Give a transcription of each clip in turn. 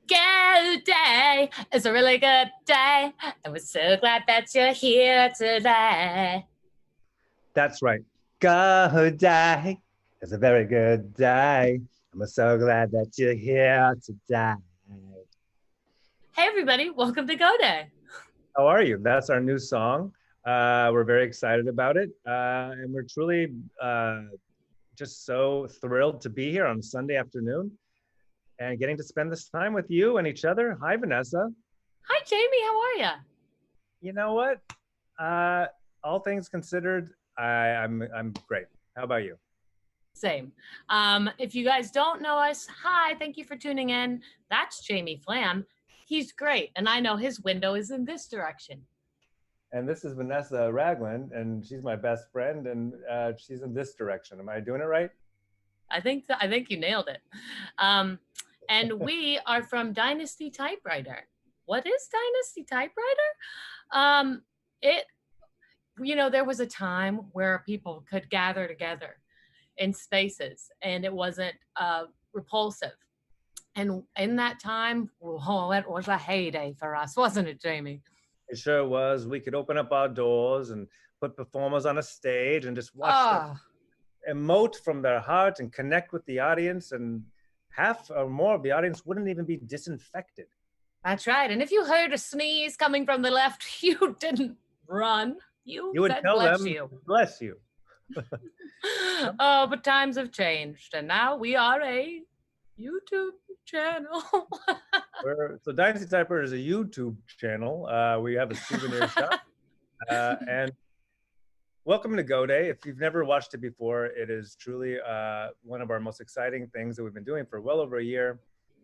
Good day. It's a really good day. And we're so glad that you're here today. That's right. Good day. It's a very good day. I'm so glad that you're here today. Hey, everybody. Welcome to Go Day. How are you? That's our new song. We're very excited about it. And we're truly just so thrilled to be here on Sunday afternoon and getting to spend this time with you and each other. Hi, Vanessa. Hi, Jamie. How are you? You know what? Uh, all things considered, I'm great. How about you? Same. If you guys don't know us, hi. Thank you for tuning in. That's Jamie Flam. He's great. And I know his window is in this direction. And this is Vanessa Ragland, and she's my best friend, and she's in this direction. Am I doing it right? I think you nailed it. And we are from Dynasty Typewriter. What is Dynasty Typewriter? There was a time where people could gather together in spaces and it wasn't repulsive. And in that time, oh, it was a heyday for us, wasn't it, Jamie? It sure was. We could open up our doors and put performers on a stage and just watch them emote from their heart and connect with the audience, and half or more of the audience wouldn't even be disinfected. That's right. And if you heard a sneeze coming from the left, you didn't run. You would said, tell bless them, you. bless you. Oh, but times have changed, and now we are a YouTube channel. So Dynasty Typewriter is a YouTube channel. We have a souvenir shop. And welcome to Go Day. If you've never watched it before, it is truly one of our most exciting things that we've been doing for well over a year.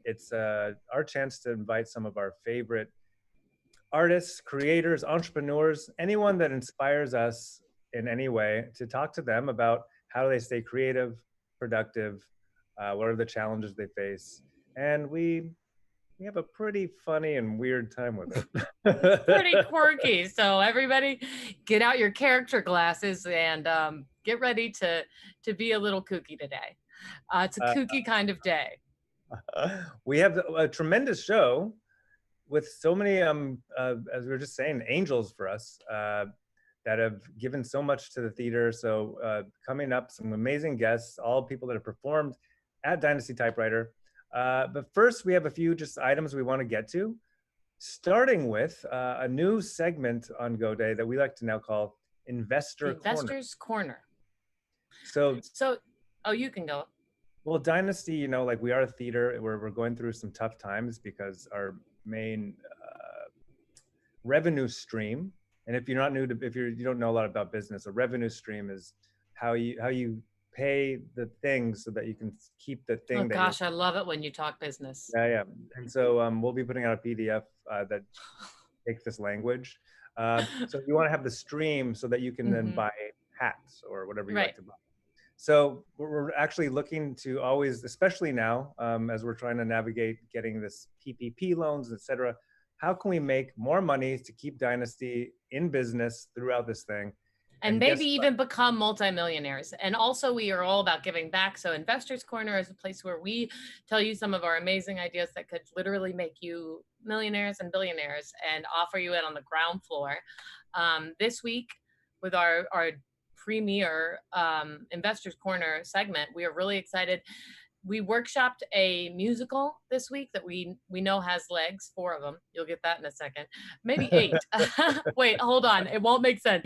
It's our chance to invite some of our favorite artists, creators, entrepreneurs, anyone that inspires us in any way, to talk to them about how do they stay creative, productive, what are the challenges they face. And we have a pretty funny and weird time with it. Pretty quirky. So everybody get out your character glasses and get ready to be a little kooky today. It's a kooky kind of day. We have a tremendous show with so many, as we were just saying, angels for us that have given so much to the theater. So coming up, some amazing guests, all people that have performed at Dynasty Typewriter. But first, we have a few just items we want to get to, starting with a new segment on Go Day that we like to now call Investor's Corner. So, oh, you can go. Well, Dynasty, like we are a theater, we're going through some tough times because our main revenue stream, and if you're not new to, if you don't know a lot about business, a revenue stream is how you pay the thing so that you can keep the thing. Oh gosh, I love it when you talk business. Yeah. And so we'll be putting out a PDF that takes this language. So you want to have the stream so that you can then buy hats or whatever you like to buy. So we're actually looking to always, especially now, as we're trying to navigate getting this PPP loans, et cetera, how can we make more money to keep Dynasty in business throughout this thing? And maybe even become multimillionaires. And also we are all about giving back. So Investors Corner is a place where we tell you some of our amazing ideas that could literally make you millionaires and billionaires and offer you it on the ground floor. This week with our premier Investors Corner segment, we are really excited. We workshopped a musical this week that we know has legs, 4 of them. You'll get that in a second. Maybe 8. Wait, hold on. It won't make sense.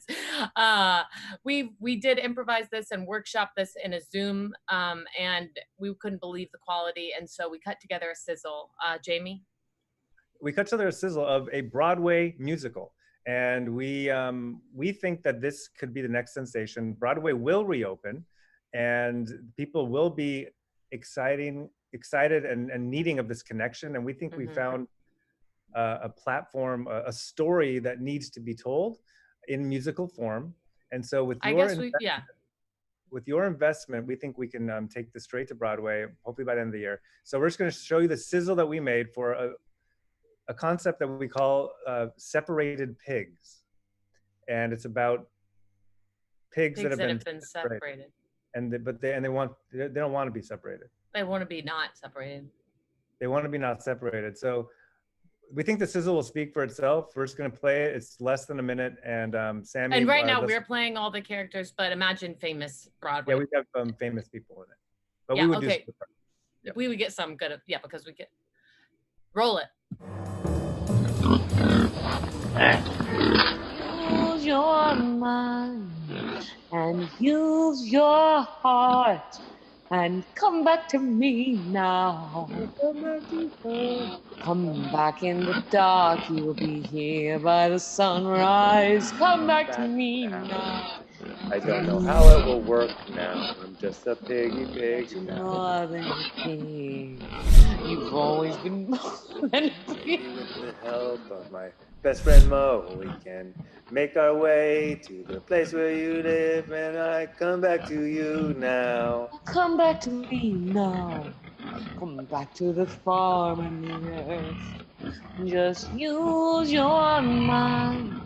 We did improvise this and workshop this in a Zoom, and we couldn't believe the quality. And so we cut together a sizzle. Jamie? We cut together a sizzle of a Broadway musical. And we think that this could be the next sensation. Broadway will reopen, and people will be excited and needing of this connection. And we think we found a platform, a story that needs to be told in musical form. And so with your investment, we think we can take this straight to Broadway, hopefully by the end of the year. So we're just going to show you the sizzle that we made for a concept that we call separated pigs. And it's about pigs that have been separated. But they don't want to be separated. They want to be not separated. They want to be not separated. So we think the sizzle will speak for itself. We're just going to play it. It's less than a minute. And Sammy. And right now we're playing all the characters, but imagine famous Broadway. Yeah, we have famous people in it. But yeah, we would okay. do Yep. We would get some good, yeah, because we get, roll it. Use your mind and use your heart and come back to me now. Come back in the dark, you'll be here by the sunrise. Come back to me now. I don't know how it will work now. I'm just a piggy pig now. More than a pig. You've always been more than a pig. With the help of my best friend Mo, we can make our way to the place where you live, and I come back to you now. Come back to me now. Come back to the farm and the earth. Just use your mind.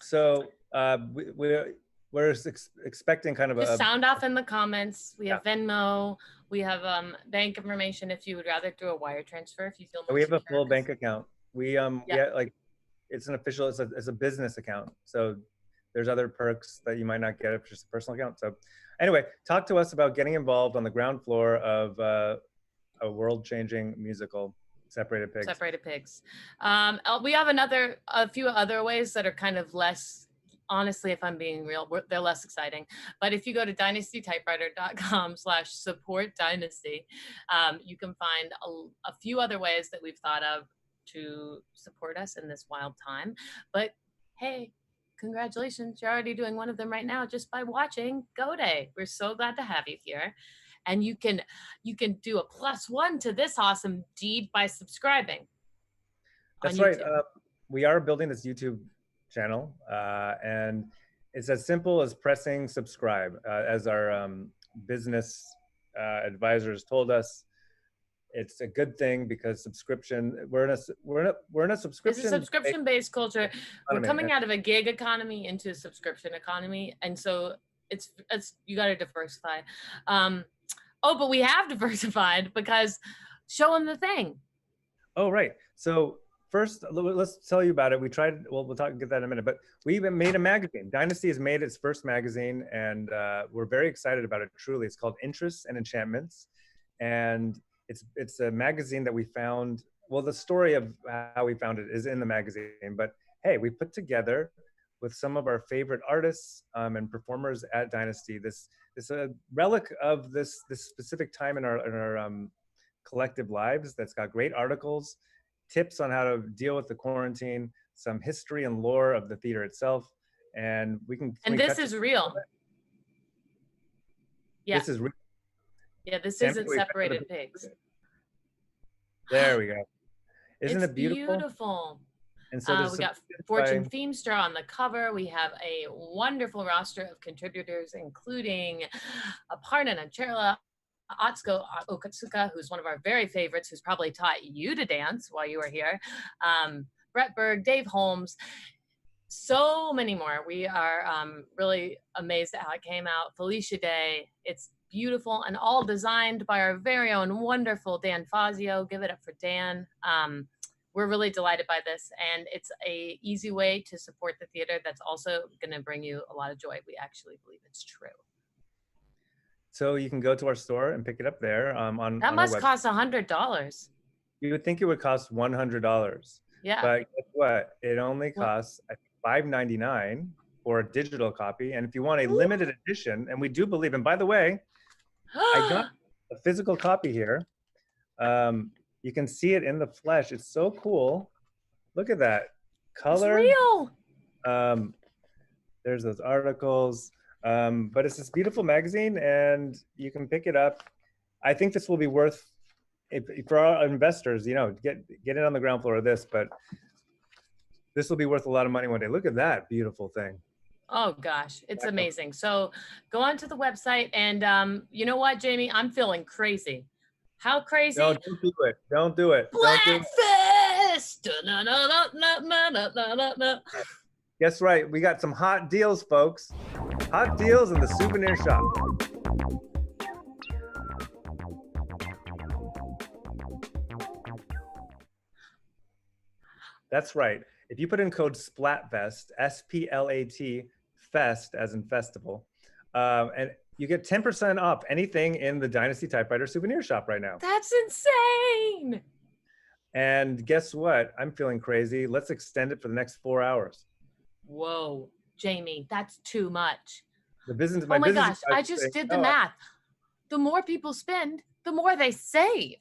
So we're expecting kind of Just a sound off in the comments. We have Venmo. We have bank information if you would rather do a wire transfer if you feel more we have a secure. full bank account. We like it's an official, it's a business account. So there's other perks that you might not get if it's just a personal account. So anyway, talk to us about getting involved on the ground floor of a world-changing musical, Separated Pigs. Separated Pigs. We have a few other ways that are kind of less, honestly, if I'm being real, they're less exciting. But if you go to dynastytypewriter.com/support-dynasty, you can find a few other ways that we've thought of to support us in this wild time. But hey, congratulations, you're already doing one of them right now just by watching Go Day. We're so glad to have you here. And you can do a +1 to this awesome deed by subscribing. That's right. We are building this YouTube channel, and it's as simple as pressing subscribe. As our business advisors told us, it's a good thing because subscription. We're in a subscription. It's a subscription-based culture. We're coming out of a gig economy into a subscription economy, and so it's you got to diversify. Oh, but we have diversified because show them the thing. Oh, right. So first, let's tell you about it. We tried, we'll get that in a minute, but we even made a magazine. Dynasty has made its first magazine, and we're very excited about it, truly. It's called Interests and Enchantments. And it's a magazine that we found, well, the story of how we found it is in the magazine, but hey, we put together with some of our favorite artists and performers at Dynasty, this a relic of this specific time in our collective lives that's got great articles, tips on how to deal with the quarantine, some history and lore of the theater itself, and we can. And this is real. Yeah. This is real. Yeah, this isn't Separated Pigs. There we go. Isn't it's it beautiful? Beautiful. And so we got Fortune Feemster on the cover. We have a wonderful roster of contributors, including Aparna Nancherla, Atsuko Okatsuka, who's one of our very favorites, who's probably taught you to dance while you were here. Brett Berg, Dave Holmes, so many more. We are really amazed at how it came out. Felicia Day. It's beautiful and all designed by our very own wonderful Dan Fazio. Give it up for Dan. We're really delighted by this, and it's a easy way to support the theater that's also going to bring you a lot of joy. We actually believe it's true. So you can go to our store and pick it up there. That must cost $100. You would think it would cost $100. Yeah. But guess what? It only costs $5.99 for a digital copy. And if you want a limited edition, and we do believe, and by the way, I got a physical copy here. You can see it in the flesh. It's so cool. Look at that. Color. It's real. There's those articles. But it's this beautiful magazine, and you can pick it up. I think this will be worth, for our investors, you know, get in on the ground floor of this, but this will be worth a lot of money one day. Look at that beautiful thing. Oh gosh, it's amazing. So go onto the website, and you know what, Jamie? I'm feeling crazy. How crazy? No, don't do it. Don't do it. Blackfest! Guess right. We got some hot deals, folks. Hot deals in the souvenir shop. That's right. If you put in code SPLATFEST, S-P-L-A-T, fest as in festival, and you get 10% off anything in the Dynasty Typewriter souvenir shop right now. That's insane. And guess what? I'm feeling crazy. Let's extend it for the next 4 hours. Whoa, Jamie, that's too much. The business. Oh my gosh, I just did the math. The more people spend, the more they save.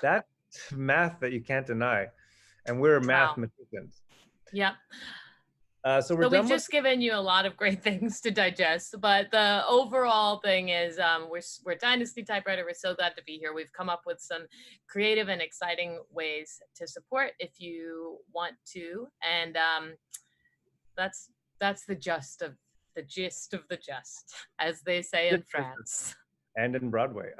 That's math that you can't deny. And we're mathematicians. Yep. So we've just given you a lot of great things to digest, but the overall thing is we're Dynasty Typewriter. We're so glad to be here. We've come up with some creative and exciting ways to support if you want to, and that's the gist of the gist, as they say in France. And in Broadway.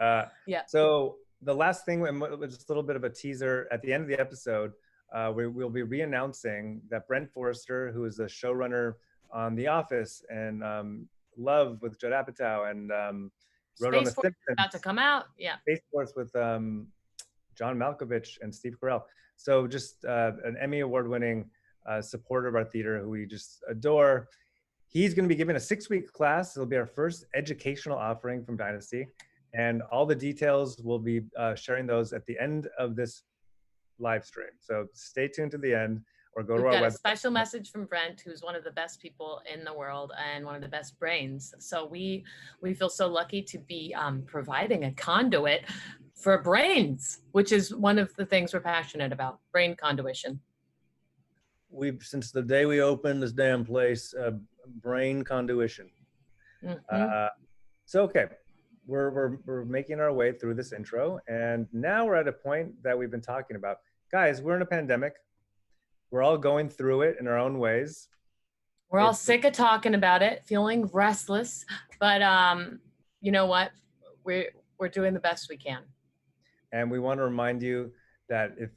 Yeah. So the last thing, just a little bit of a teaser at the end of the episode. We'll be re-announcing that Brent Forester, who is the showrunner on The Office and Love with Judd Apatow and wrote on The Simpsons, about to come out. Yeah. Space Force with John Malkovich and Steve Carell. So just an Emmy award-winning supporter of our theater who we just adore. He's going to be giving a 6-week class. It'll be our first educational offering from Dynasty. And all the details, we'll be sharing those at the end of this live stream. So stay tuned to the end or go to our website. We've got a special message from Brent, who's one of the best people in the world and one of the best brains. So we feel so lucky to be providing a conduit for brains, which is one of the things we're passionate about, brain conduition. We've, since the day we opened this damn place, brain conduition. Mm-hmm. So, okay. We're making our way through this intro, and now we're at a point that we've been talking about. Guys, we're in a pandemic. We're all going through it in our own ways. We're all sick of talking about it, feeling restless, but you know what? We're doing the best we can. And we want to remind you that if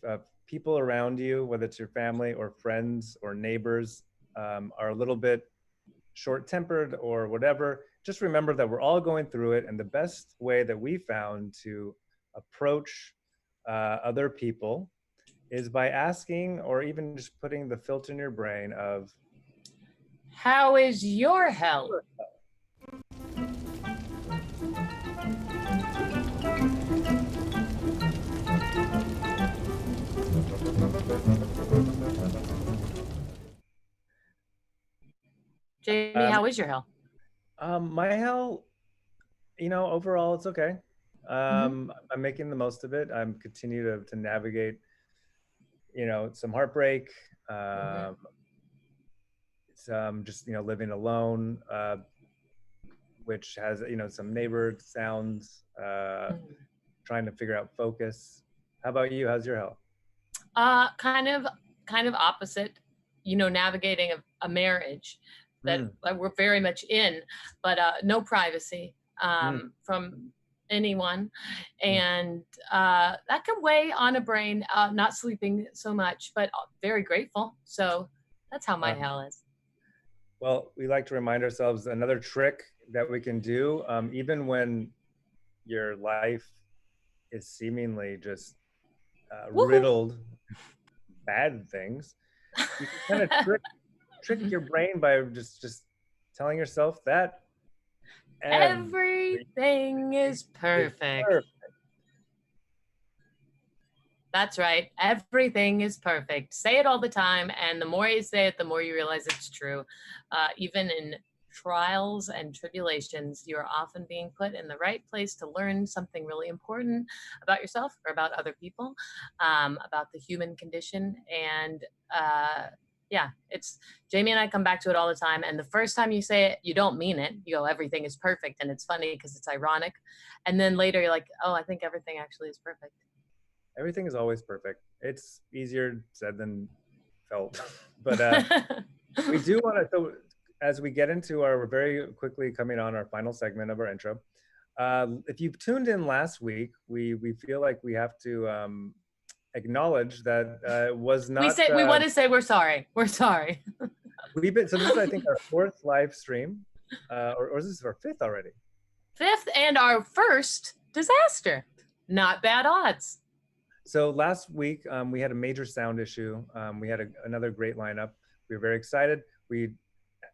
people around you, whether it's your family or friends or neighbors, are a little bit short-tempered or whatever, just remember that we're all going through it, and the best way that we found to approach other people is by asking, or even just putting the filter in your brain of, how is your health? Jamie, how is your health? My health, overall it's okay. I'm making the most of it. I'm continue to navigate, some heartbreak. It's just, living alone, which has, some neighbor sounds, trying to figure out focus. How about you? How's your health? Kind of opposite, navigating a marriage that we're very much in, but no privacy from anyone. And that can weigh on a brain, not sleeping so much, but very grateful. So that's how my hell is. Well, we like to remind ourselves another trick that we can do, even when your life is seemingly just riddled bad things, you can kind of trick your brain by just telling yourself that everything is perfect. That's right. Everything is perfect. Say it all the time. And the more you say it, the more you realize it's true. Even in trials and tribulations, you're often being put in the right place to learn something really important about yourself or about other people, about the human condition. And it's Jamie and I come back to it all the time. And the first time you say it, you don't mean it. You go, everything is perfect. And it's funny because it's ironic. And then later you're like, oh, I think everything actually is perfect. Everything is always perfect. It's easier said than felt. But we do want to, so as we get into we're very quickly coming on our final segment of our intro. If you've tuned in last week, we feel like we have to acknowledge that it was not. We want to say we're sorry. We're sorry. So this is, I think, our 4th live stream, or is this our 5th already? 5th and our first disaster. Not bad odds. So last week we had a major sound issue. We had another great lineup. We were very excited. We,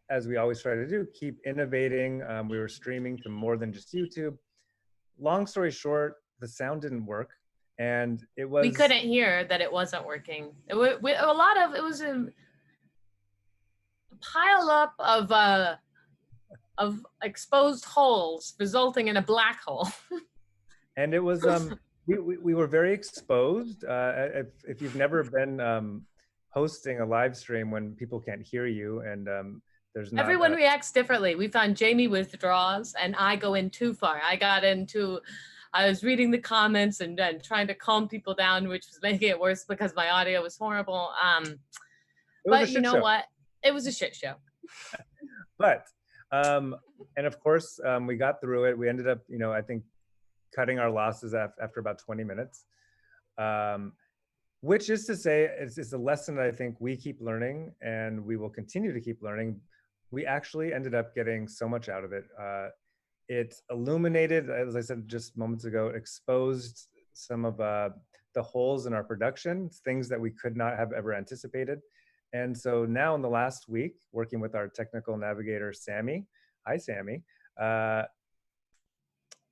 as we always try to do, keep innovating. We were streaming to more than just YouTube. Long story short, the sound didn't work, and it was. We couldn't hear that it wasn't working. It was a pile up of exposed holes, resulting in a black hole. And it was we were very exposed. If you've never been hosting a live stream when people can't hear you and there's not everyone reacts differently. We found Jamie withdraws and I go in too far. I was reading the comments and trying to calm people down, which was making it worse because my audio was horrible. But you know what? It was a shit show. But and of course we got through it. We ended up, I think, cutting our losses after about 20 minutes, which is to say, it's a lesson that I think we keep learning and we will continue to keep learning. We actually ended up getting so much out of it. It illuminated, as I said just moments ago, exposed some of the holes in our production, things that we could not have ever anticipated. And so now in the last week, working with our technical navigator, Sammy, hi Sammy,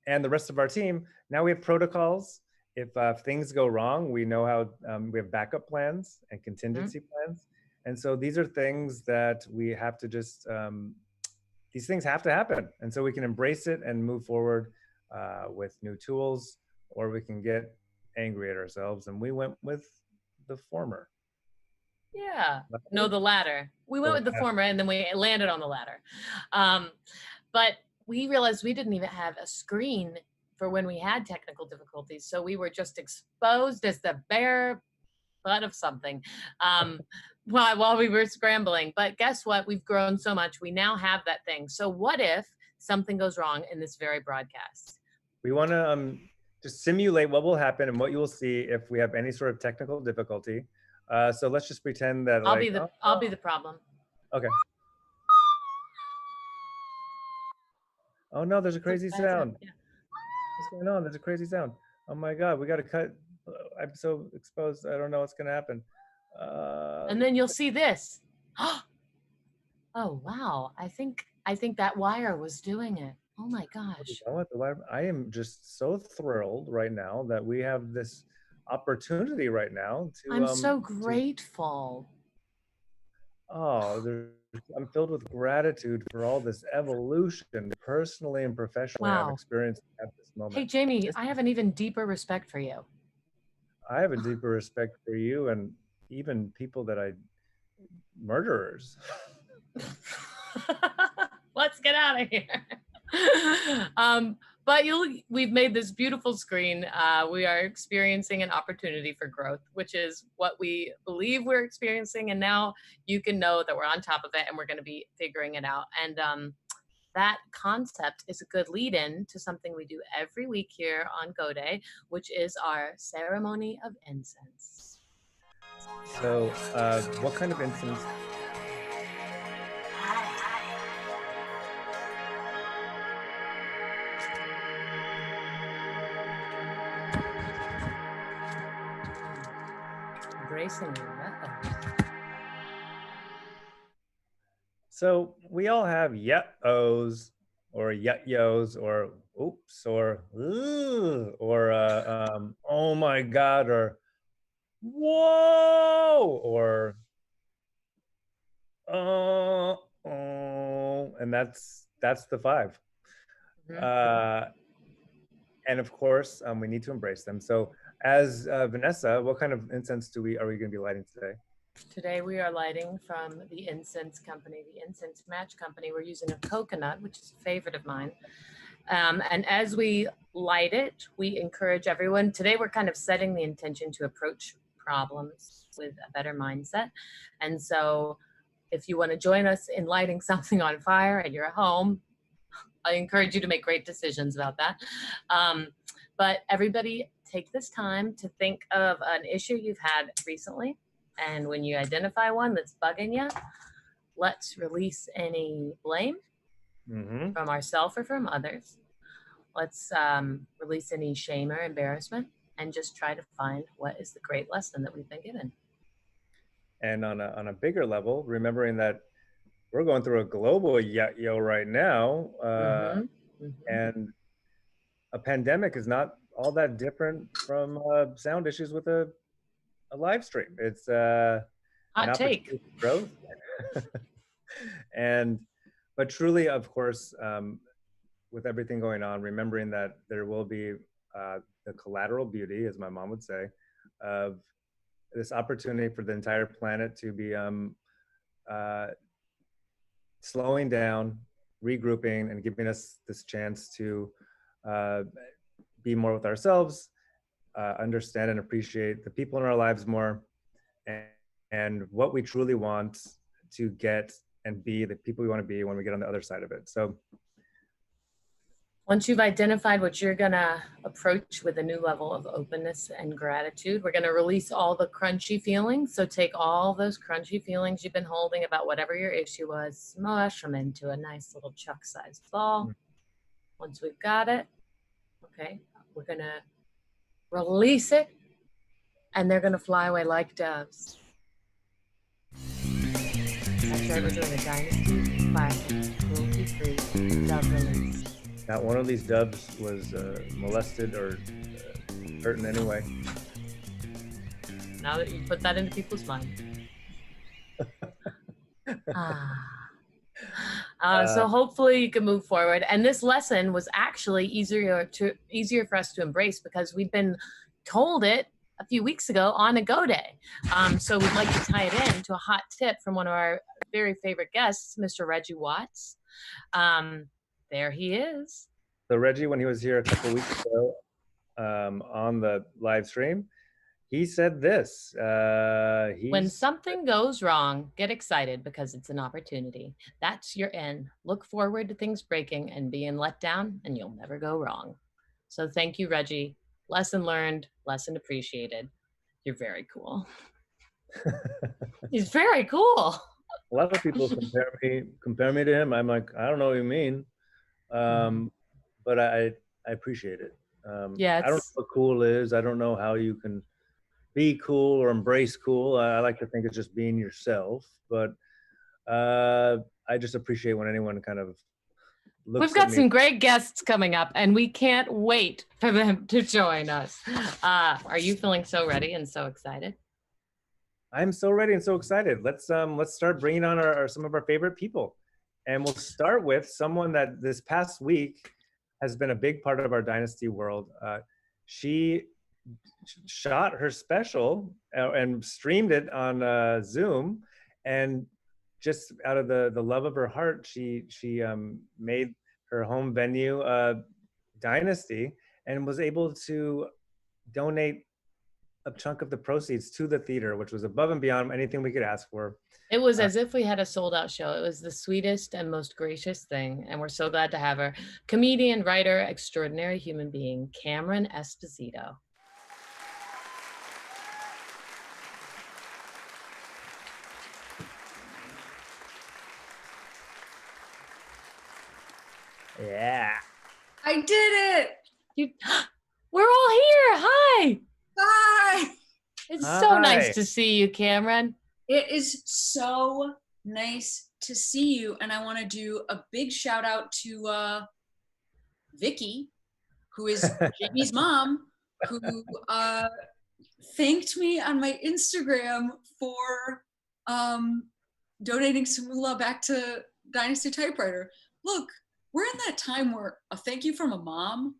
and the rest of our team, now we have protocols. If things go wrong, we know how, we have backup plans and contingency plans. And so these are things that we have to just, these things have to happen. And so we can embrace it and move forward with new tools, or we can get angry at ourselves. And we went with the former. Yeah, no, the latter. We went with the former and then we landed on the latter. But we realized we didn't even have a screen for when we had technical difficulties. So we were just exposed as the bare butt of something while we were scrambling. But guess what? We've grown so much. We now have that thing. So what if something goes wrong in this very broadcast? We want to just simulate what will happen and what you will see if we have any sort of technical difficulty. So let's just pretend that I'll be the problem. Okay. Oh no, there's a crazy sound. Yeah. What's going on? There's a crazy sound. Oh my God, we got to cut. I'm so exposed. I don't know what's going to happen. And then you'll see this. Oh wow, I think that wire was doing it. Oh my gosh. I am just so thrilled right now that we have this opportunity right now to. I'm so grateful. I'm filled with gratitude for all this evolution, personally and professionally. Wow. I'm experiencing at this moment. Hey Jamie, I have an even deeper respect for you. I have a deeper respect for you and even people that murderers. Let's get out of here. But we've made this beautiful screen. We are experiencing an opportunity for growth, which is what we believe we're experiencing. And now you can know that we're on top of it and we're going to be figuring it out. And that concept is a good lead-in to something we do every week here on Go Day, which is our ceremony of incense. So what kind of incense? Embracing your methods. So we all have yet-os or yet-yos or oops or ooh, or oh my God, or whoa, or oh, and that's the 5. And of course, we need to embrace them. So as Vanessa, what kind of incense are we going to be lighting today? Today we are lighting from the Incense Company, the Incense Match Company. We're using a coconut, which is a favorite of mine. And as we light it, we encourage everyone. Today we're kind of setting the intention to approach problems with a better mindset. And so if you want to join us in lighting something on fire and you're at home, I encourage you to make great decisions about that. But everybody take this time to think of an issue you've had recently. And when you identify one that's bugging you, let's release any blame from ourselves or from others. Let's release any shame or embarrassment and just try to find what is the great lesson that we've been given. And on a bigger level, remembering that we're going through a global yo right now, and a pandemic is not all that different from sound issues with a live stream. It's an opportunity for growth. But truly, of course, with everything going on, remembering that there will be the collateral beauty, as my mom would say, of this opportunity for the entire planet to be slowing down, regrouping, and giving us this chance to be more with ourselves, understand and appreciate the people in our lives more, and what we truly want to get and be the people we want to be when we get on the other side of it. So once you've identified what you're gonna approach with a new level of openness and gratitude, we're gonna release all the crunchy feelings. So take all those crunchy feelings you've been holding about whatever your issue was, smush them into a nice little chuck-sized ball. Once we've got it, okay, we're gonna release it, and they're gonna fly away like doves. That's right, we're doing a Dynasty Classic, cruelty-free dove release. not one of these doves was molested or hurt in any way. Now that you put that into people's mind. So hopefully you can move forward. And this lesson was actually easier for us to embrace because we'd been told it a few weeks ago on a go day. So we'd like to tie it in to a hot tip from one of our very favorite guests, Mr. Reggie Watts. There he is. So Reggie, when he was here a couple of weeks ago on the live stream, he said this. When something goes wrong, get excited because it's an opportunity. That's your end. Look forward to things breaking and being let down, and you'll never go wrong. So thank you, Reggie. Lesson learned, lesson appreciated. You're very cool. He's very cool. A lot of people compare me to him. I'm like, I don't know what you mean, but I appreciate it. Yeah, I don't know what cool is. I don't know how you can be cool or embrace cool. I like to think it's just being yourself, but I just appreciate when anyone kind of looks. We've got some great guests coming up, and we can't wait for them to join us. Are you feeling so ready and so excited? I'm so ready and so excited. Let's start bringing on some of our favorite people, and we'll start with someone that this past week has been a big part of our Dynasty world. She shot her special and streamed it on Zoom, and just out of the love of her heart, she made her home venue Dynasty and was able to donate a chunk of the proceeds to the theater, which was above and beyond anything we could ask for. It was as if we had a sold out show. It was the sweetest and most gracious thing. And we're so glad to have her. Comedian, writer, extraordinary human being, Cameron Esposito. Yeah. I did it. We're all here. Hi. Hi. It's so nice to see you, Cameron. It is so nice to see you. And I want to do a big shout out to Vicky, who is Jamie's mom, who thanked me on my Instagram for donating some moolah back to Dynasty Typewriter. Look, we're in that time where a thank you from a mom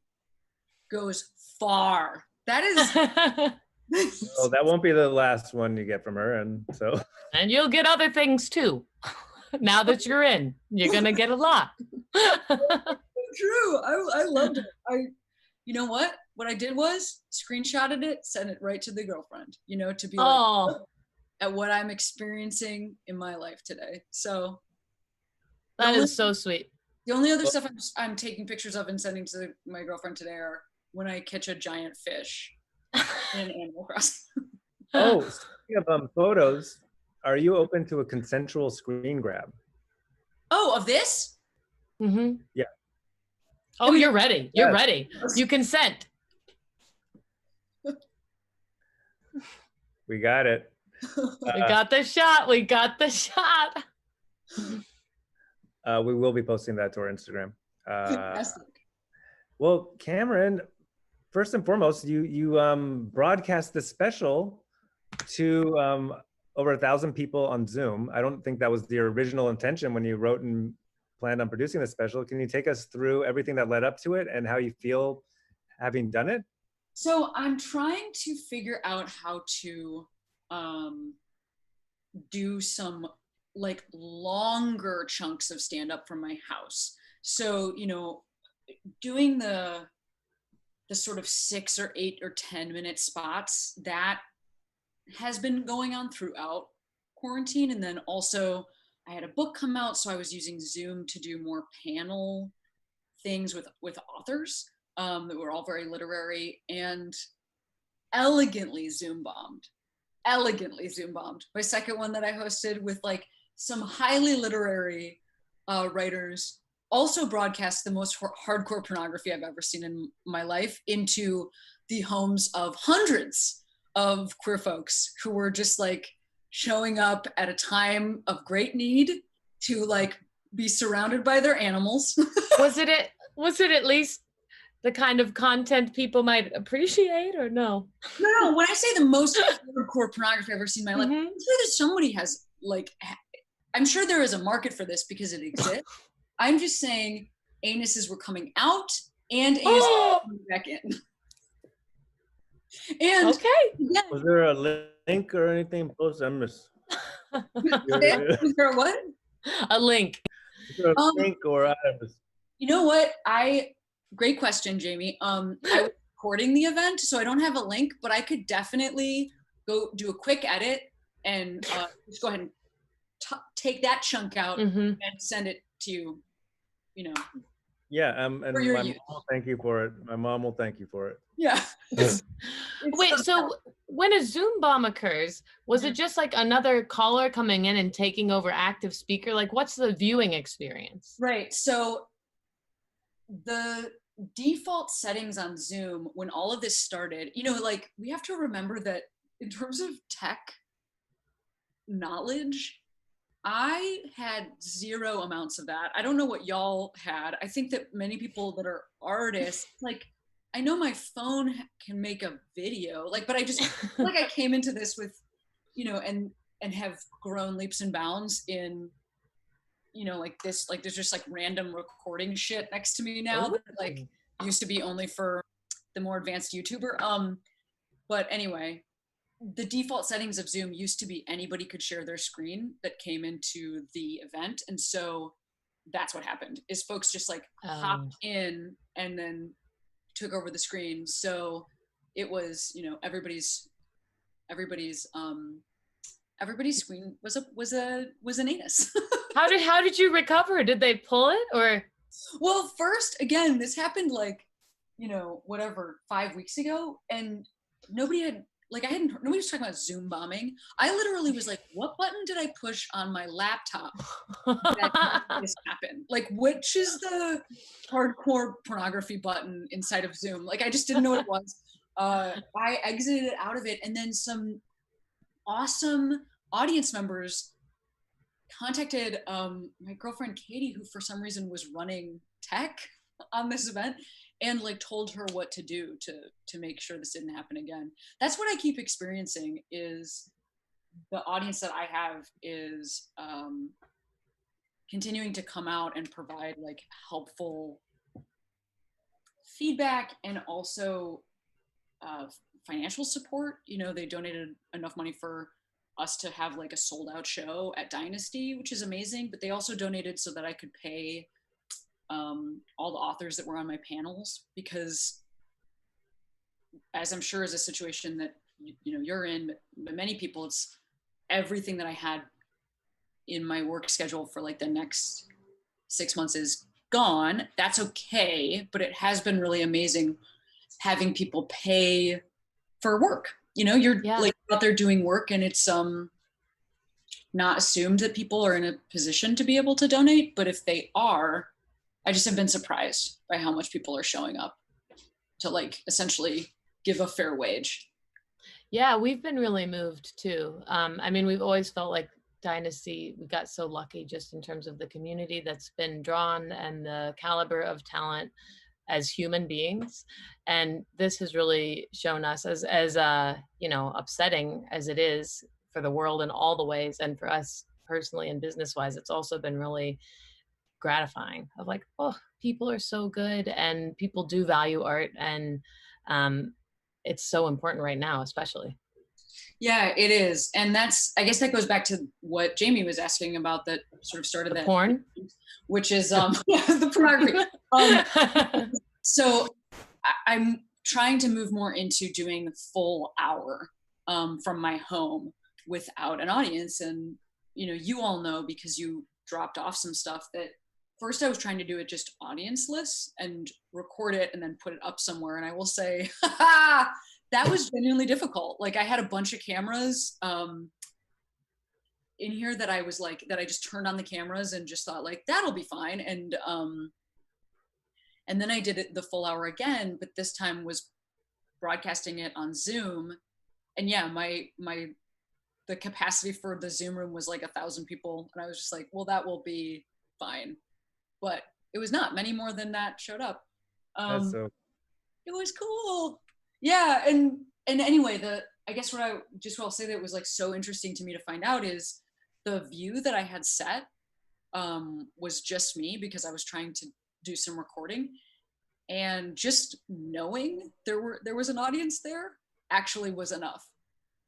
goes far. That is... Well, that won't be the last one you get from her, and so... And you'll get other things too. Now that you're in, you're going to get a lot. True. I loved it. You know what? What I did was screenshotted it, sent it right to the girlfriend, to be like, at what I'm experiencing in my life today. So... That is so sweet. The only other stuff I'm taking pictures of and sending to my girlfriend today are when I catch a giant fish in Animal Crossing. Oh, speaking of photos, are you open to a consensual screen grab? Oh, of this? Mm-hmm. Yeah. Oh, you're ready. You're ready. You consent. We got it. We got the shot. We got the shot. We will be posting that to our Instagram. Fantastic. Well, Cameron, first and foremost, you broadcast this special to over 1,000 people on Zoom. I don't think that was the original intention when you wrote and planned on producing this special. Can you take us through everything that led up to it and how you feel having done it? So I'm trying to figure out how to do some like longer chunks of stand-up from my house. So, you know, doing the sort of 6 or 8 or 10 minute spots, that has been going on throughout quarantine. And then also I had a book come out, so I was using Zoom to do more panel things with authors that were all very literary, and elegantly Zoom bombed. My second one that I hosted with like some highly literary writers also broadcast the most hardcore pornography I've ever seen in my life into the homes of hundreds of queer folks who were just like showing up at a time of great need to like be surrounded by their animals. Was it at least the kind of content people might appreciate, or no? No, when I say the most hardcore pornography I've ever seen in my life, I'm sure that somebody has like, I'm sure there is a market for this because it exists. I'm just saying anuses were coming out and anuses were coming back in. And okay. Yeah. Was there a link or anything post? I missed. Was there a what? A link. Was there a link or I missed? You know what? Great question, Jamie. I was recording the event, so I don't have a link, but I could definitely go do a quick edit and just go ahead and take that chunk out and send it to you, you know. Yeah, and my mom will thank you for it. My mom will thank you for it. Yeah. Wait, so when a Zoom bomb occurs, was it just like another caller coming in and taking over active speaker? Like, what's the viewing experience? Right. So the default settings on Zoom, when all of this started, you know, like we have to remember that in terms of tech knowledge, I had zero amounts of that. I don't know what y'all had. I think that many people that are artists, like, I know my phone can make a video, like, but I just like I came into this with, you know, and have grown leaps and bounds in, you know, like this, like there's just like random recording shit next to me now that like used to be only for the more advanced YouTuber. But anyway, the default settings of Zoom used to be anybody could share their screen that came into the event. And so that's what happened is folks just like hopped in and then took over the screen. So it was, you know, everybody's screen was an anus. How did you recover? Did they pull it or? Well, first, again, this happened like, you know, whatever, 5 weeks ago, and nobody was talking about Zoom bombing. I literally was like, what button did I push on my laptop that this happened? Like, which is the hardcore pornography button inside of Zoom? Like, I just didn't know what it was. I exited out of it, and then some awesome audience members contacted my girlfriend Katie, who for some reason was running tech on this event, and like told her what to do to make sure this didn't happen again. That's what I keep experiencing is the audience that I have is continuing to come out and provide like helpful feedback and also financial support. You know, they donated enough money for us to have like a sold out show at Dynasty, which is amazing, but they also donated so that I could pay all the authors that were on my panels, because as I'm sure is a situation that you know you're in, but many people, it's everything that I had in my work schedule for like the next 6 months is gone. That's okay, but it has been really amazing having people pay for work. You know, you're like out there doing work, and it's not assumed that people are in a position to be able to donate, but if they are, I just have been surprised by how much people are showing up to like essentially give a fair wage. Yeah, we've been really moved too. I mean, we've always felt like Dynasty, we got so lucky just in terms of the community that's been drawn and the caliber of talent as human beings. And this has really shown us as you know, upsetting as it is for the world in all the ways, and for us personally and business wise, it's also been really gratifying of like, oh, people are so good and people do value art, and it's so important right now, especially. Yeah, it is. And that's, I guess that goes back to what Jamie was asking about that sort of started The that porn, which is the pornography. So I'm trying to move more into doing the full hour from my home without an audience. And you know, you all know, because you dropped off some stuff, that first I was trying to do it just audienceless and record it and then put it up somewhere. And I will say, that was genuinely difficult. Like, I had a bunch of cameras in here that I was like, that I just turned on the cameras and just thought like, that'll be fine. And then I did it the full hour again, but this time was broadcasting it on Zoom. And yeah, the capacity for the Zoom room was like 1,000 people. And I was just like, well, that will be fine. But it was not. Many more than that showed up. It was cool. Yeah. And anyway, I guess what I'll say that was like so interesting to me to find out is the view that I had set was just me, because I was trying to do some recording, and just knowing there was an audience there actually was enough.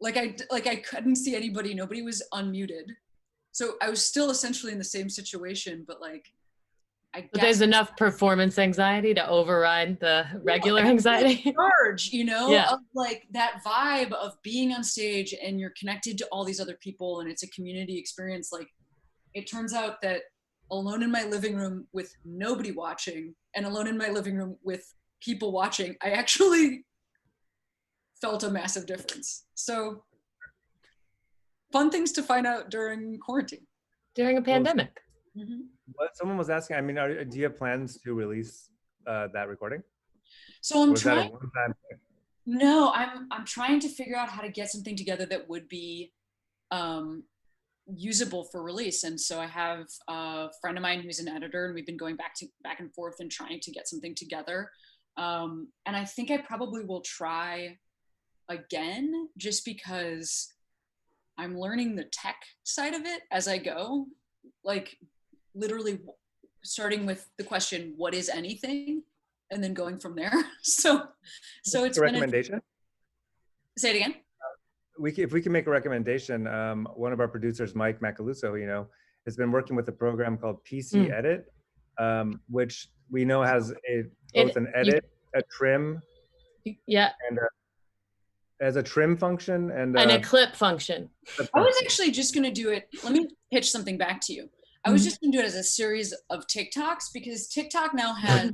Like I couldn't see anybody, nobody was unmuted. So I was still essentially in the same situation, but like, but there's enough performance anxiety to override the regular anxiety. Charge, you know, yeah. Of like that vibe of being on stage and you're connected to all these other people and it's a community experience. Like, it turns out that alone in my living room with nobody watching and alone in my living room with people watching, I actually felt a massive difference. So fun things to find out during quarantine. During a pandemic. Mm-hmm. What someone was asking, I mean, do you have plans to release that recording? So I'm trying. No, I'm trying to figure out how to get something together that would be usable for release. And so I have a friend of mine who's an editor, and we've been going back and forth and trying to get something together. And I think I probably will try again, just because I'm learning the tech side of it as I go. Like, literally starting with the question, what is anything? And then going from there. So it's a recommendation. Say it again. If we can make a recommendation, one of our producers, Mike Macaluso, you know, has been working with a program called PC Edit, which we know has both an edit, a trim, and as a trim function and a clip function. I was actually just going to do it. Let me pitch something back to you. I was just going to do it as a series of TikToks, because TikTok now has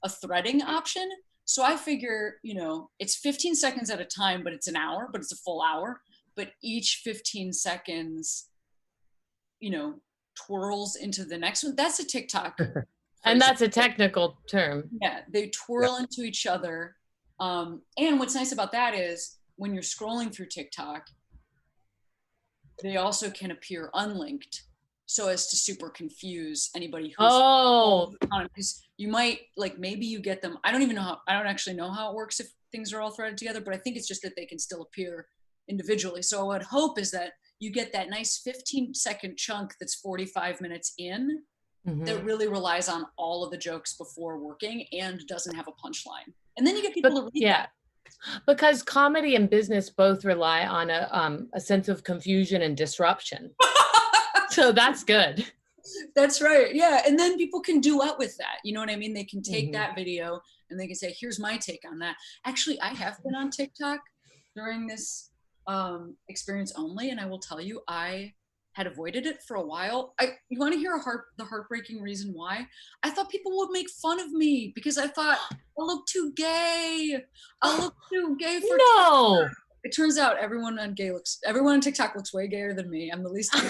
a threading option. So I figure, you know, it's 15 seconds at a time, but it's an hour, but it's a full hour. But each 15 seconds, you know, twirls into the next one. That's a TikTok. And that's a technical term. Yeah, they twirl into each other. And what's nice about that is when you're scrolling through TikTok, they also can appear unlinked, so as to super confuse anybody who's because you might, like, maybe you get them. I don't actually know how it works if things are all threaded together, but I think it's just that they can still appear individually. So what I'd hope is that you get that nice 15-second chunk that's 45 minutes in, that really relies on all of the jokes before working and doesn't have a punchline. And then you get people to read that. Because comedy and business both rely on a sense of confusion and disruption. So that's good. That's right. Yeah. And then people can duet with that. You know what I mean? They can take that video and they can say, here's my take on that. Actually, I have been on TikTok during this experience only. And I will tell you, I had avoided it for a while. You want to hear the heartbreaking reason why? I thought people would make fun of me because I thought I look too gay. I look too gay for no. It turns out everyone on TikTok looks way gayer than me. I'm the least gay.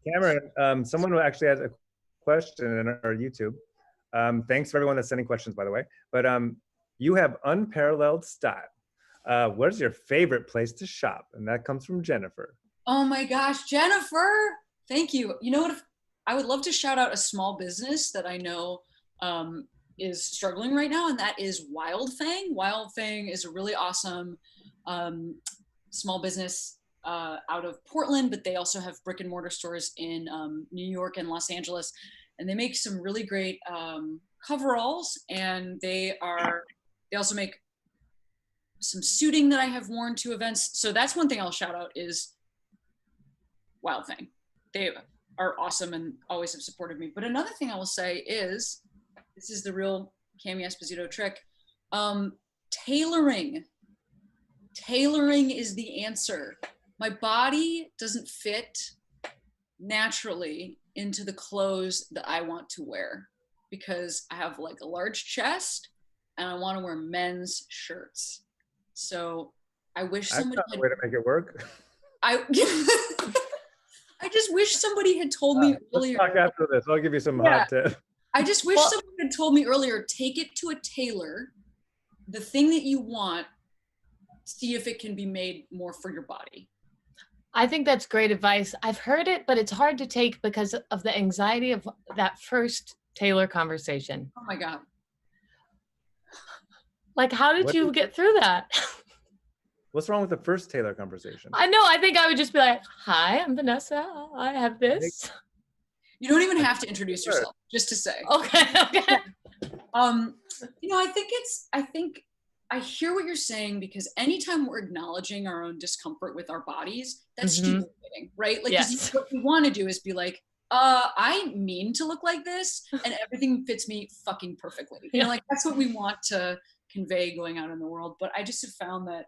Cameron, someone who actually has a question in our YouTube. Thanks for everyone that's sending questions, by the way. But you have unparalleled style. Where's your favorite place to shop? And that comes from Jennifer. Oh my gosh, Jennifer. Thank you. You know what? I would love to shout out a small business that I know is struggling right now, and that is Wild Fang. Wild Fang is a really awesome small business out of Portland, but they also have brick and mortar stores in New York and Los Angeles. And they make some really great coveralls, and they also make some suiting that I have worn to events. So that's one thing I'll shout out is Wild Fang. They are awesome and always have supported me. But another thing I will say is, this is the real Cameron Esposito trick, tailoring. Tailoring is the answer. My body doesn't fit naturally into the clothes that I want to wear because I have like a large chest and I want to wear men's shirts. So I wish somebody had a way to make it work. I just wish somebody had told me earlier. Let's talk after this. I'll give you some hot tips. I just wish someone had told me earlier, take it to a tailor, the thing that you want, see if it can be made more for your body. I think that's great advice. I've heard it, but it's hard to take because of the anxiety of that first tailor conversation. Oh my God. Like, how did you get through that? What's wrong with the first tailor conversation? I know. I think I would just be like, hi, I'm Vanessa. I have this. You don't even have to introduce yourself, just to say. Okay. You know, I hear what you're saying, because anytime we're acknowledging our own discomfort with our bodies, that's stimulating, right? Like, what we want to do is be like, I mean to look like this, and everything fits me fucking perfectly. You know, like that's what we want to convey going out in the world. But I just have found that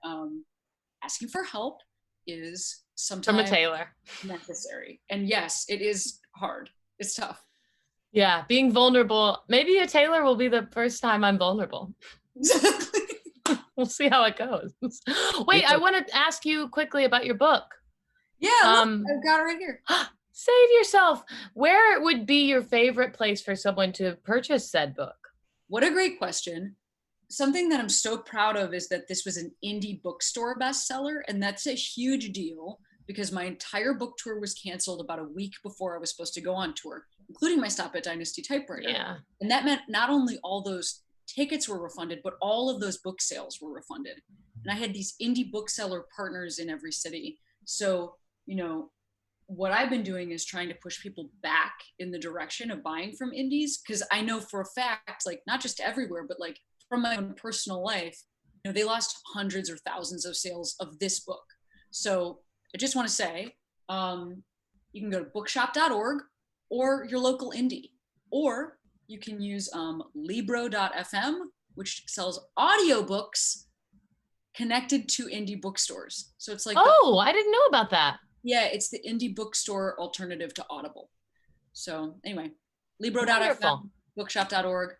asking for help is sometimes from a tailor necessary. And yes, it is hard. It's tough. Yeah, being vulnerable. Maybe a tailor will be the first time I'm vulnerable. Exactly. We'll see how it goes. Wait, I want to ask you quickly about your book. Yeah, look, I've got it right here. Save yourself. Where would be your favorite place for someone to purchase said book? What a great question. Something that I'm so proud of is that this was an indie bookstore bestseller, and that's a huge deal because my entire book tour was canceled about a week before I was supposed to go on tour, including my stop at Dynasty Typewriter. Yeah. And that meant not only all those tickets were refunded, but all of those book sales were refunded. And I had these indie bookseller partners in every city. So, you know, what I've been doing is trying to push people back in the direction of buying from indies, because I know for a fact, like not just everywhere, but like from my own personal life, you know, they lost hundreds or thousands of sales of this book. So I just want to say, you can go to bookshop.org or your local indie, or you can use Libro.fm, which sells audiobooks connected to indie bookstores. So it's like, I didn't know about that. Yeah, it's the indie bookstore alternative to Audible. So anyway, Libro.fm, bookshop.org.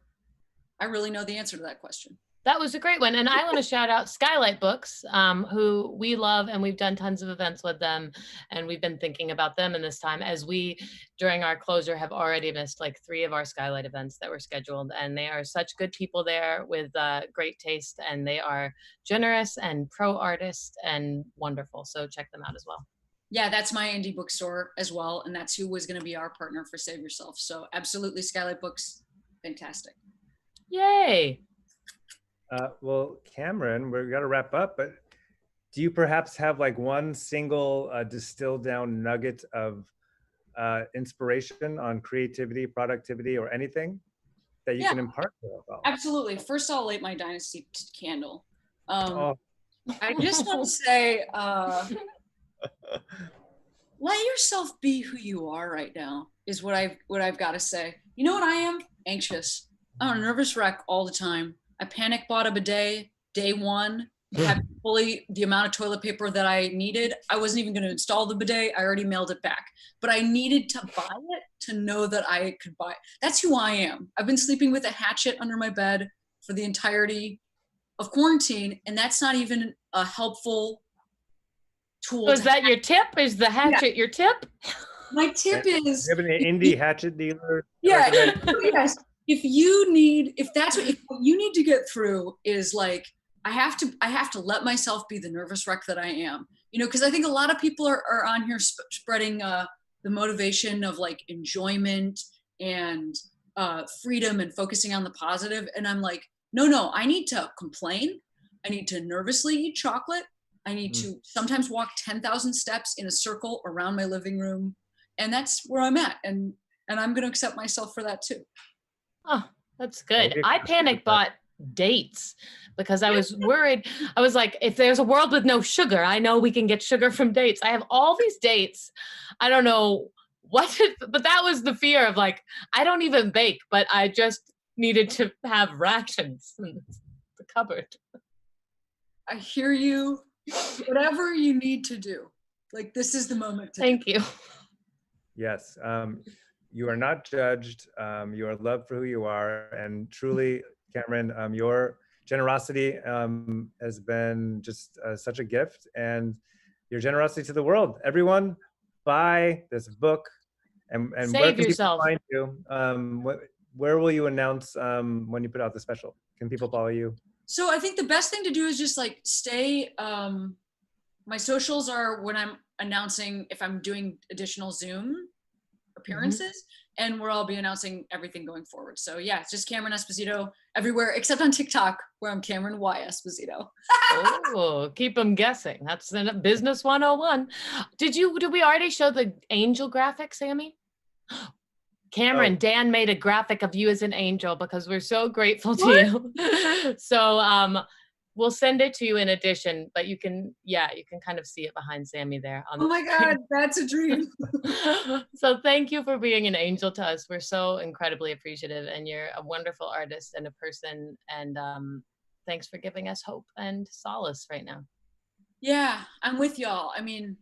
I really know the answer to that question. That was a great one. And I want to shout out Skylight Books, who we love, and we've done tons of events with them. And we've been thinking about them in this time, as we, during our closure, have already missed like 3 of our Skylight events that were scheduled. And they are such good people there with great taste, and they are generous and pro artist and wonderful. So check them out as well. Yeah, that's my indie bookstore as well. And that's who was going to be our partner for Save Yourself. So absolutely, Skylight Books, fantastic. Yay. Well, Cameron, we've got to wrap up, but do you perhaps have like one single distilled down nugget of inspiration on creativity, productivity, or anything that you can impart to us? Absolutely. First, I'll light my Dynasty candle. I just want to say, let yourself be who you are right now is what I've got to say. You know what I am? Anxious. I'm a nervous wreck all the time. I panic bought a bidet day one, had fully the amount of toilet paper that I needed. I wasn't even going to install the bidet. I already mailed it back, but I needed to buy it to know that I could buy it. That's who I am. I've been sleeping with a hatchet under my bed for the entirety of quarantine, and that's not even a helpful tool. So is that your tip? Is the hatchet your tip? My tip is, Do you have an indie hatchet dealer? yeah, yes. If that's what you need to get through is like, I have to let myself be the nervous wreck that I am, you know, because I think a lot of people are on here spreading the motivation of like enjoyment and freedom and focusing on the positive. And I'm like, no, I need to complain. I need to nervously eat chocolate. I need to sometimes walk 10,000 steps in a circle around my living room. And that's where I'm at. And I'm going to accept myself for that too. Oh, that's good. I panic bought dates because I was worried. I was like, if there's a world with no sugar, I know we can get sugar from dates. I have all these dates. I don't know but that was the fear of like, I don't even bake, but I just needed to have rations in the cupboard. I hear you. Whatever you need to do. Like, this is the moment to Thank you. Yes. You are not judged. You are loved for who you are. And truly, Cameron, your generosity has been just such a gift, and your generosity to the world. Everyone, buy this book. And Save where can yourself. people find you? Where will you announce when you put out the special? Can people follow you? So I think the best thing to do is just like stay. My socials are when I'm announcing if I'm doing additional Zoom appearances, and where I'll be announcing everything going forward. So yeah, it's just Cameron Esposito everywhere except on TikTok, where I'm Cameron Y Esposito. Oh, keep them guessing. That's business 101. Did we already show the angel graphic, Sammy? Cameron, Dan made a graphic of you as an angel because we're so grateful to you. So we'll send it to you in addition, but you can kind of see it behind Sammy there. Oh my God, that's a dream. So thank you for being an angel to us. We're so incredibly appreciative, and you're a wonderful artist and a person. And thanks for giving us hope and solace right now. Yeah, I'm with y'all. I mean,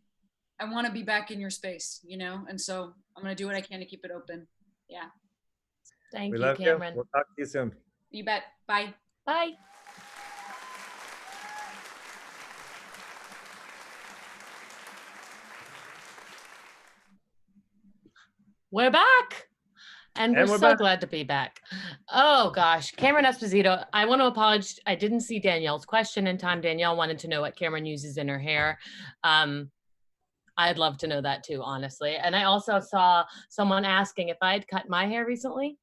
I want to be back in your space, you know? And so I'm going to do what I can to keep it open. Yeah. Thank you, Cameron. We'll talk to you soon. You bet. Bye. Bye. We're back. And we're so glad to be back. Oh gosh, Cameron Esposito, I want to apologize. I didn't see Danielle's question in time. Danielle wanted to know what Cameron uses in her hair. I'd love to know that too, honestly. And I also saw someone asking if I had cut my hair recently.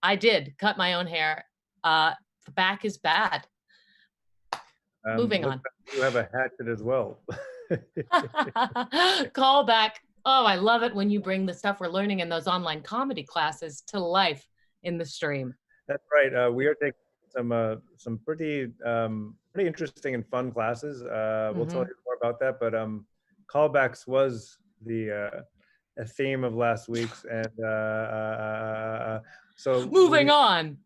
I did cut my own hair. The back is bad. Moving on. You have a hatchet as well. Call back. Oh, I love it when you bring the stuff we're learning in those online comedy classes to life in the stream. That's right. We are taking some pretty interesting and fun classes. We'll tell you more about that. But callbacks was a theme of last week's, and so moving on.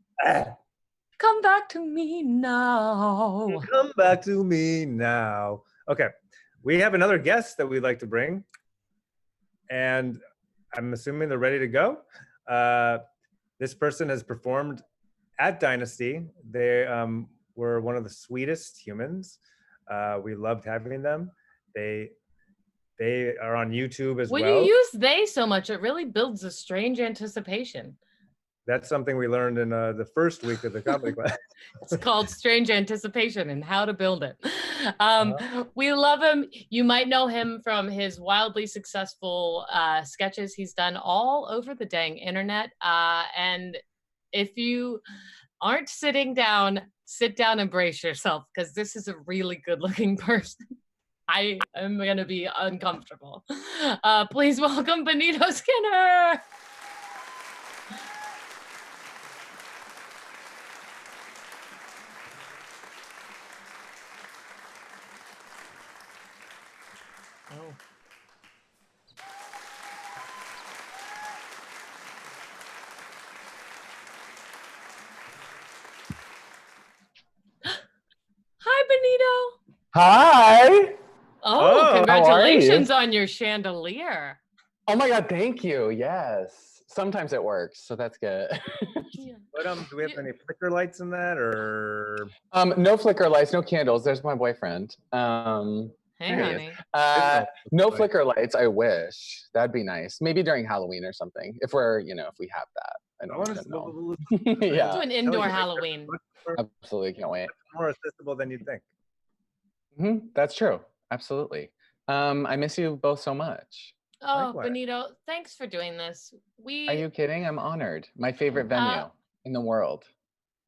Come back to me now. Come back to me now. Okay, we have another guest that we'd like to bring. And I'm assuming they're ready to go. This person has performed at Dynasty. They were one of the sweetest humans. We loved having them. They are on YouTube as well. When you use they so much, it really builds a strange anticipation. That's something we learned in the first week of the comedy class. It's called Strange Anticipation and How to Build It. We love him. You might know him from his wildly successful sketches he's done all over the dang internet. And if you aren't sitting down, sit down and brace yourself, because this is a really good looking person. I am going to be uncomfortable. Please welcome Benito Skinner. Oh. Hi, Benito. Hi. Oh, congratulations on your chandelier. Oh my God, thank you. Yes. Sometimes it works, so that's good. But do we have any flicker lights in that, or? No flicker lights, no candles. There's my boyfriend. Hey, honey. No flicker lights. I wish that'd be nice. Maybe during Halloween or something. If we're, if we have that. I don't know. Yeah. Do an indoor Halloween. Absolutely, can't wait. More accessible than you'd think. That's true. Absolutely. I miss you both so much. Oh, likewise. Benito, thanks for doing this. Are you kidding? I'm honored. My favorite venue in the world.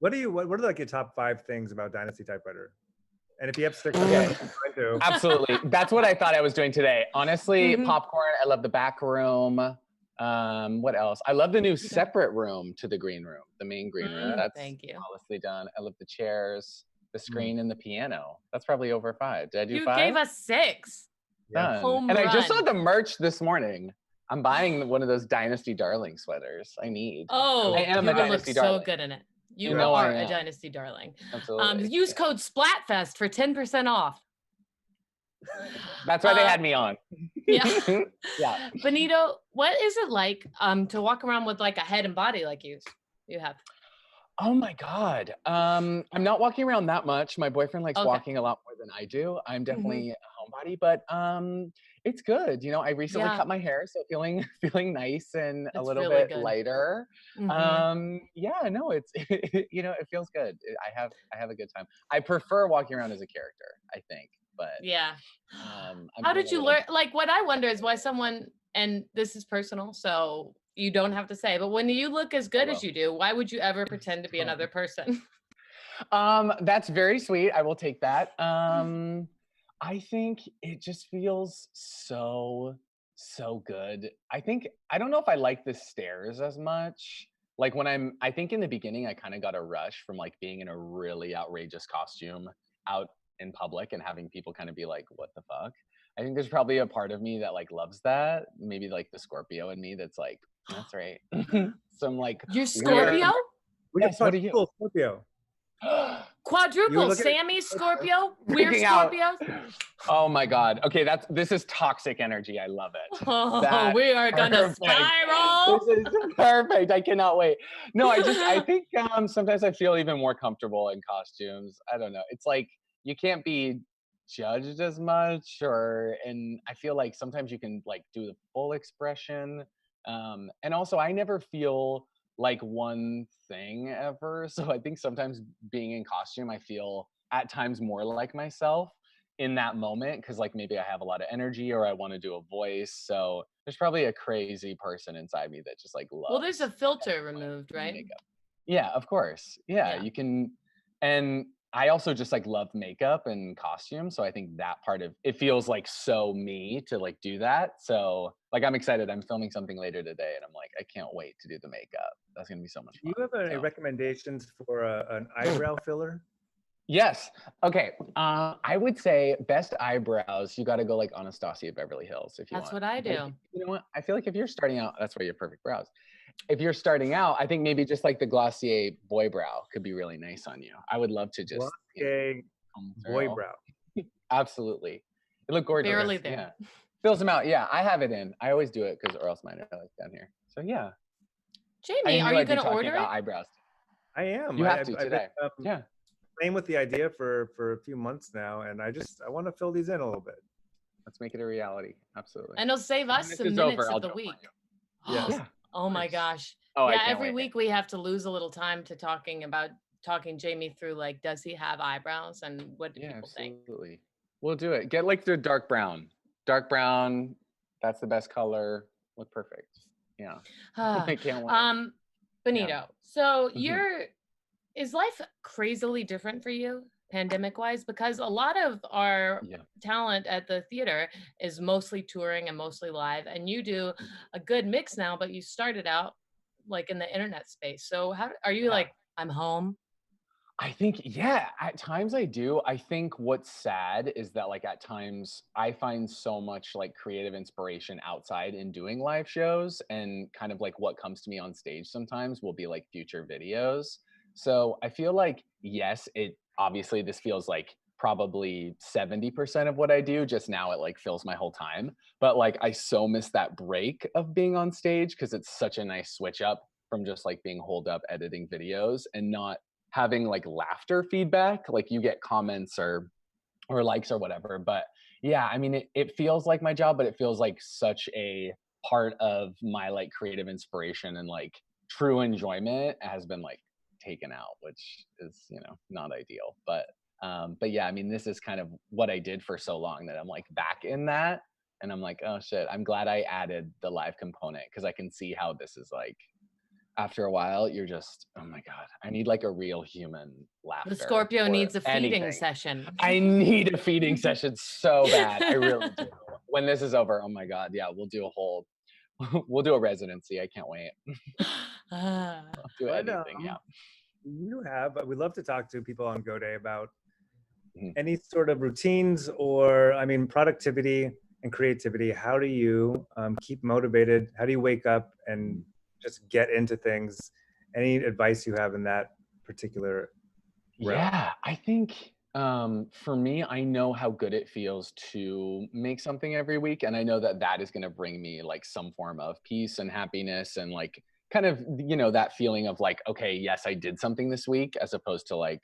What are like your top 5 things about Dynasty Typewriter? And if you have 6, absolutely. That's what I thought I was doing today. Honestly, popcorn. I love the back room. What else? I love the new separate room to the green room, the main green room. That's flawlessly done. I love the chairs, the screen, and the piano. That's probably over 5. Did I do 5? You gave us 6. Done. Home and run. I just saw the merch this morning. I'm buying one of those Dynasty Darling sweaters. I need. Oh, I am you a Dynasty look Darling. so good in it. You are a Dynasty Darling. Absolutely. Use code SPLATFEST for 10% off. That's why they had me on. Yeah. Yeah. Benito, what is it like to walk around with like a head and body like you have? Oh my God. I'm not walking around that much. My boyfriend likes walking a lot more than I do. I'm definitely a homebody, but it's good. I recently cut my hair, so feeling nice and a little bit lighter. Yeah, no, it's it feels good. I have a good time. I prefer walking around as a character, I think. But yeah. How did you learn? Like, what I wonder is why someone, and this is personal, so you don't have to say, but when you look as good as you do, why would you ever pretend to be another person? That's very sweet. I will take that. I think it just feels so good. I don't know if I like the stairs as much. Like I think in the beginning, I kind of got a rush from like being in a really outrageous costume out in public and having people kind of be like, what the fuck? I think there's probably a part of me that like loves that. Maybe like the Scorpio in me that's like, that's right. So I'm like, you're Scorpio? Yes, what are you? Scorpio. Quadruple Sammy Scorpio. We're Scorpios. Oh my God. Okay, this is toxic energy. I love it. Oh, we are gonna spiral. This is perfect. I cannot wait. No, I think sometimes I feel even more comfortable in costumes. I don't know. It's like you can't be judged as much, and I feel like sometimes you can like do the full expression. And also I never feel like one thing ever. So I think sometimes being in costume, I feel at times more like myself in that moment. Cause like maybe I have a lot of energy or I want to do a voice. So there's probably a crazy person inside me that just like loves. Well, there's a filter removed, right? Makeup. Yeah, of course. Yeah, you can. And I also just like love makeup and costume. So I think that part of it feels like so me to like do that. So like, I'm excited. I'm filming something later today and I'm like, I can't wait to do the makeup. That's going to be so much fun. Do you have any recommendations for an eyebrow filler? Yes. Okay. I would say best eyebrows. You got to go like Anastasia Beverly Hills if you want. That's what I do. Like, you know what? I feel like if you're starting out, that's where your perfect brows. If you're starting out, I think maybe just like the Glossier boy brow could be really nice on you. I would love to just Glossier boy brow. Absolutely. It looked gorgeous. Barely there. Yeah. Fills them out. Yeah, I have it in. I always do it because or else mine are like down here. So yeah. Jamie, are you going to order it? Eyebrows. I am. You have to today. Yeah. Playing with the idea for a few months now, and I want to fill these in a little bit. Let's make it a reality. Absolutely. And it'll save us some minutes of the week. Yes. Yeah. Oh my gosh. Oh, yeah, every week we have to lose a little time to talking Jamie through like, does he have eyebrows and what do people think? Absolutely. We'll do it. Get like the dark brown. Dark brown, that's the best color. Look perfect. Yeah. I can't wait. Benito, so is life crazily different for you pandemic wise? Because a lot of our talent at the theater is mostly touring and mostly live, and you do a good mix now, but you started out like in the internet space. So how are you like, I'm home? I think, at times I do. I think what's sad is that like at times I find so much like creative inspiration outside in doing live shows, and kind of like what comes to me on stage sometimes will be like future videos. So I feel like, yes, obviously this feels like probably 70% of what I do. Just now it like fills my whole time. But like I so miss that break of being on stage because it's such a nice switch up from just like being holed up editing videos and not having like laughter feedback. Like you get comments or likes or whatever. But yeah, I mean, it feels like my job, but it feels like such a part of my like creative inspiration and like true enjoyment has been like taken out, which is, you know, not ideal. But yeah, I mean, this is kind of what I did for so long that I'm like back in that. And I'm like, oh shit, I'm glad I added the live component because I can see how this is like, after a while, you're just, oh my God, I need like a real human laughter. The Scorpio or needs a feeding anything. session. I need a feeding session so bad. I really do. When this is over, oh my God, yeah, we'll do a residency. I can't wait. I'll do anything, yeah. We'd love to talk to people on Go Day about any sort of routines or, I mean, productivity and creativity. How do you keep motivated? How do you wake up and just get into things? Any advice you have in that particular realm? Yeah, I think for me, I know how good it feels to make something every week. And I know that that is going to bring me like some form of peace and happiness and like kind of, you know, that feeling of like, okay, yes, I did something this week, as opposed to like,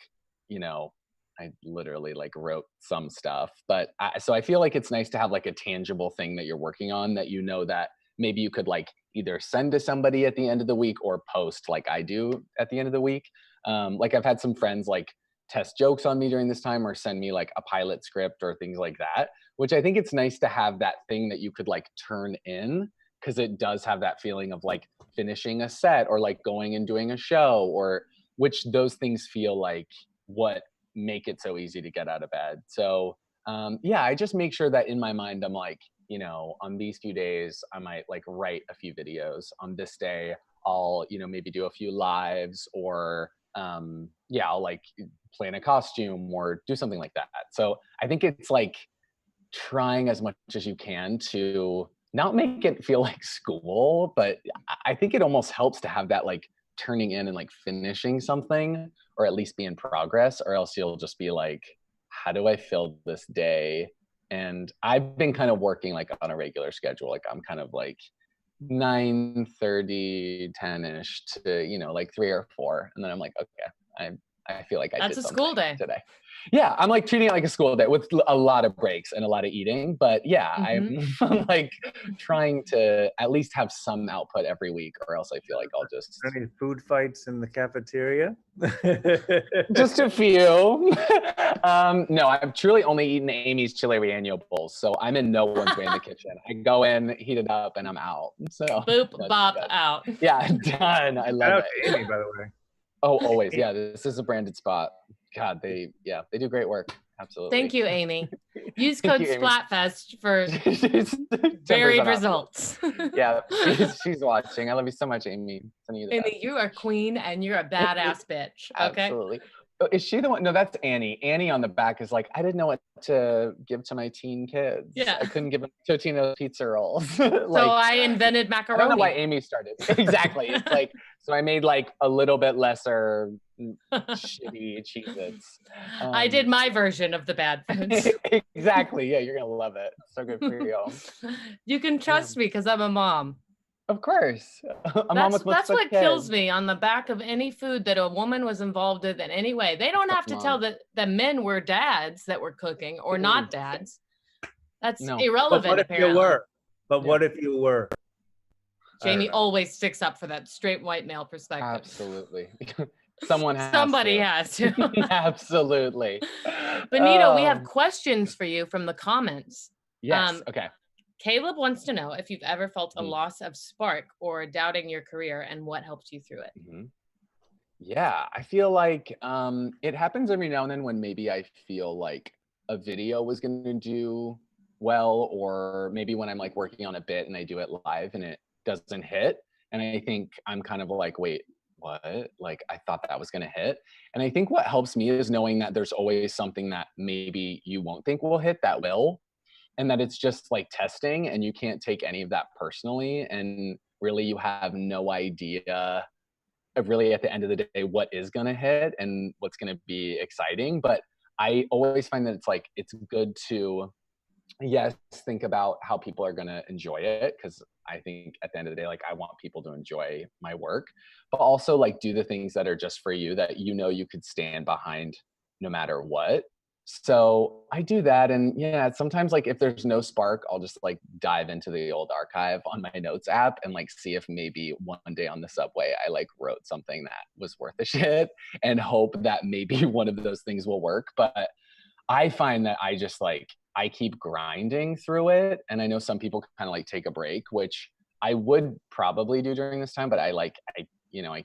you know, I literally like wrote some stuff. But so I feel like it's nice to have like a tangible thing that you're working on that, you know, that maybe you could like either send to somebody at the end of the week or post like I do at the end of the week. Like I've had some friends like test jokes on me during this time or send me like a pilot script or things like that, which I think it's nice to have that thing that you could like turn in, because it does have that feeling of like finishing a set or like going and doing a show, or which those things feel like what make it so easy to get out of bed. So yeah, I just make sure that in my mind, I'm like, you know, on these few days, I might like write a few videos. On this day, I'll, you know, maybe do a few lives, or yeah, I'll like plan a costume or do something like that. So I think it's like trying as much as you can to not make it feel like school, but I think it almost helps to have that like turning in and like finishing something, or at least be in progress, or else you'll just be like, how do I fill this day? And I've been kind of working like on a regular schedule. Like I'm kind of like 9:30, 10-ish to, you know, like 3 or 4. And then I'm like, okay, I feel like I did something school day today. Yeah, I'm like treating it like a school day with a lot of breaks and a lot of eating. But yeah, I'm like trying to at least have some output every week, or else I feel like I'll just... Any food fights in the cafeteria? Just a few. No, I've truly only eaten Amy's chili relleno bowls, so I'm in no one's way in the kitchen. I go in, heat it up, and I'm out. So boop, bop, out. Yeah, done. I love it. Amy, by the way. Oh, always. Yeah, this is a branded spot. God, they do great work. Absolutely. Thank you, Amy. Use code SPLATFEST for varied results. Yeah, she's watching. I love you so much, Amy. Amy, you are queen and you're a badass bitch. Okay. Absolutely. Oh, is she the one? No, that's Annie. Annie on the back is like, I didn't know what to give to my teen kids. Yeah. I couldn't give them 13 of those pizza rolls. Like, so I invented macaroni. I don't know why Amy started. Exactly. It's like, so I made like a little bit lesser shitty Cheez-Its. I did my version of the bad foods. Exactly. Yeah, you're going to love it. So good for you. You can trust me because I'm a mom. Of course. That's what kills me on the back of any food that a woman was involved in any way. They don't have to tell that the men were dads that were cooking or not dads. That's irrelevant. But what if apparently. you were? But what if you were? Jamie always sticks up for that straight white male perspective. Absolutely. Somebody has to. Absolutely. Benito, we have questions for you from the comments. Yes. Okay. Caleb wants to know if you've ever felt a loss of spark or doubting your career and what helped you through it. Yeah, I feel like it happens every now and then when maybe I feel like a video was going to do well, or maybe when I'm like working on a bit and I do it live and it doesn't hit. And I think I'm kind of like, wait, what? Like, I thought that was going to hit. And I think what helps me is knowing that there's always something that maybe you won't think will hit that will. And that it's just like testing, and you can't take any of that personally. And really, you have no idea of really at the end of the day what is going to hit and what's going to be exciting. But I always find that it's good to, yes, think about how people are going to enjoy it, because I think at the end of the day, like, I want people to enjoy my work, but also like do the things that are just for you, that you know you could stand behind no matter what. So I do that. And yeah, sometimes like if there's no spark, I'll just like dive into the old archive on my notes app and like see if maybe one day on the subway I like wrote something that was worth a shit, and hope that maybe one of those things will work. But I find that I just like, I keep grinding through it. And I know some people kind of like take a break, which I would probably do during this time, but I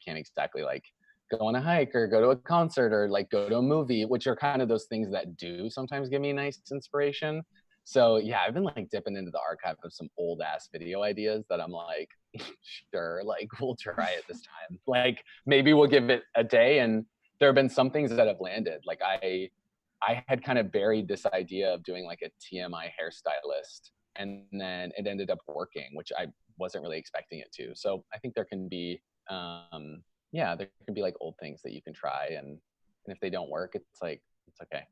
can't exactly like go on a hike or go to a concert or like go to a movie, which are kind of those things that do sometimes give me nice inspiration. So yeah, I've been like dipping into the archive of some old ass video ideas that I'm like, sure, like we'll try it this time. Like maybe we'll give it a day. And there have been some things that have landed. Like I had kind of buried this idea of doing like a TMI hairstylist, and then it ended up working, which I wasn't really expecting it to. So I think there can be, there can be like old things that you can try, and if they don't work, it's like, it's okay.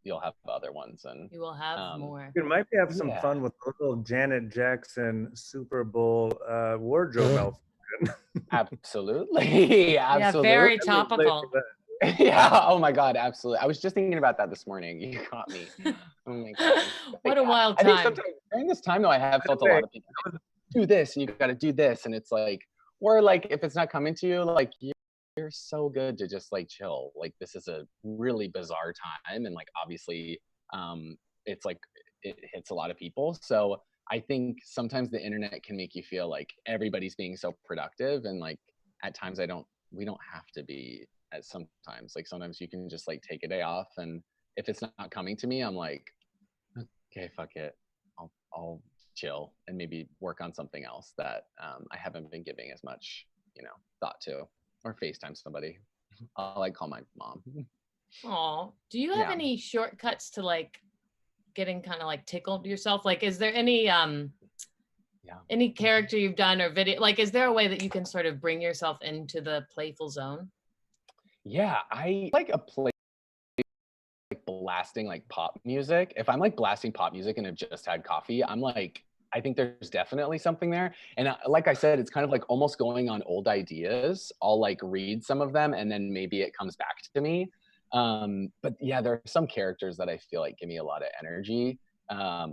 You'll have other ones, and You will have more. You might have some fun with a little Janet Jackson Super Bowl wardrobe malfunction. Absolutely. Yeah, very topical. Yeah. Oh my God. Absolutely. I was just thinking about that this morning. You caught me. Oh my God. What a wild I think time. sometimes during this time though, I have felt a lot of people do this and you got to do this, and it's like, or like if it's not coming to you, like you're so good to just like chill. Like this is a really bizarre time, and like obviously, it's like it hits a lot of people. So I think sometimes the internet can make you feel like everybody's being so productive, and like at times we don't have to be. At sometimes, like sometimes you can just like take a day off, and if it's not coming to me, I'm like, okay, fuck it, I'll chill and maybe work on something else that I haven't been giving as much thought to, or FaceTime somebody. I'll like call my mom. Oh, do you have any shortcuts to like getting kind of like tickled yourself? Like, is there any any character you've done or video, like is there a way that you can sort of bring yourself into the playful zone? Yeah, I like a play like blasting like pop music. If I'm like blasting pop music and have just had coffee, I'm like, I think there's definitely something there. And like I said, it's kind of like almost going on old ideas. I'll like read some of them and then maybe it comes back to me. But yeah, there are some characters that I feel like give me a lot of energy. I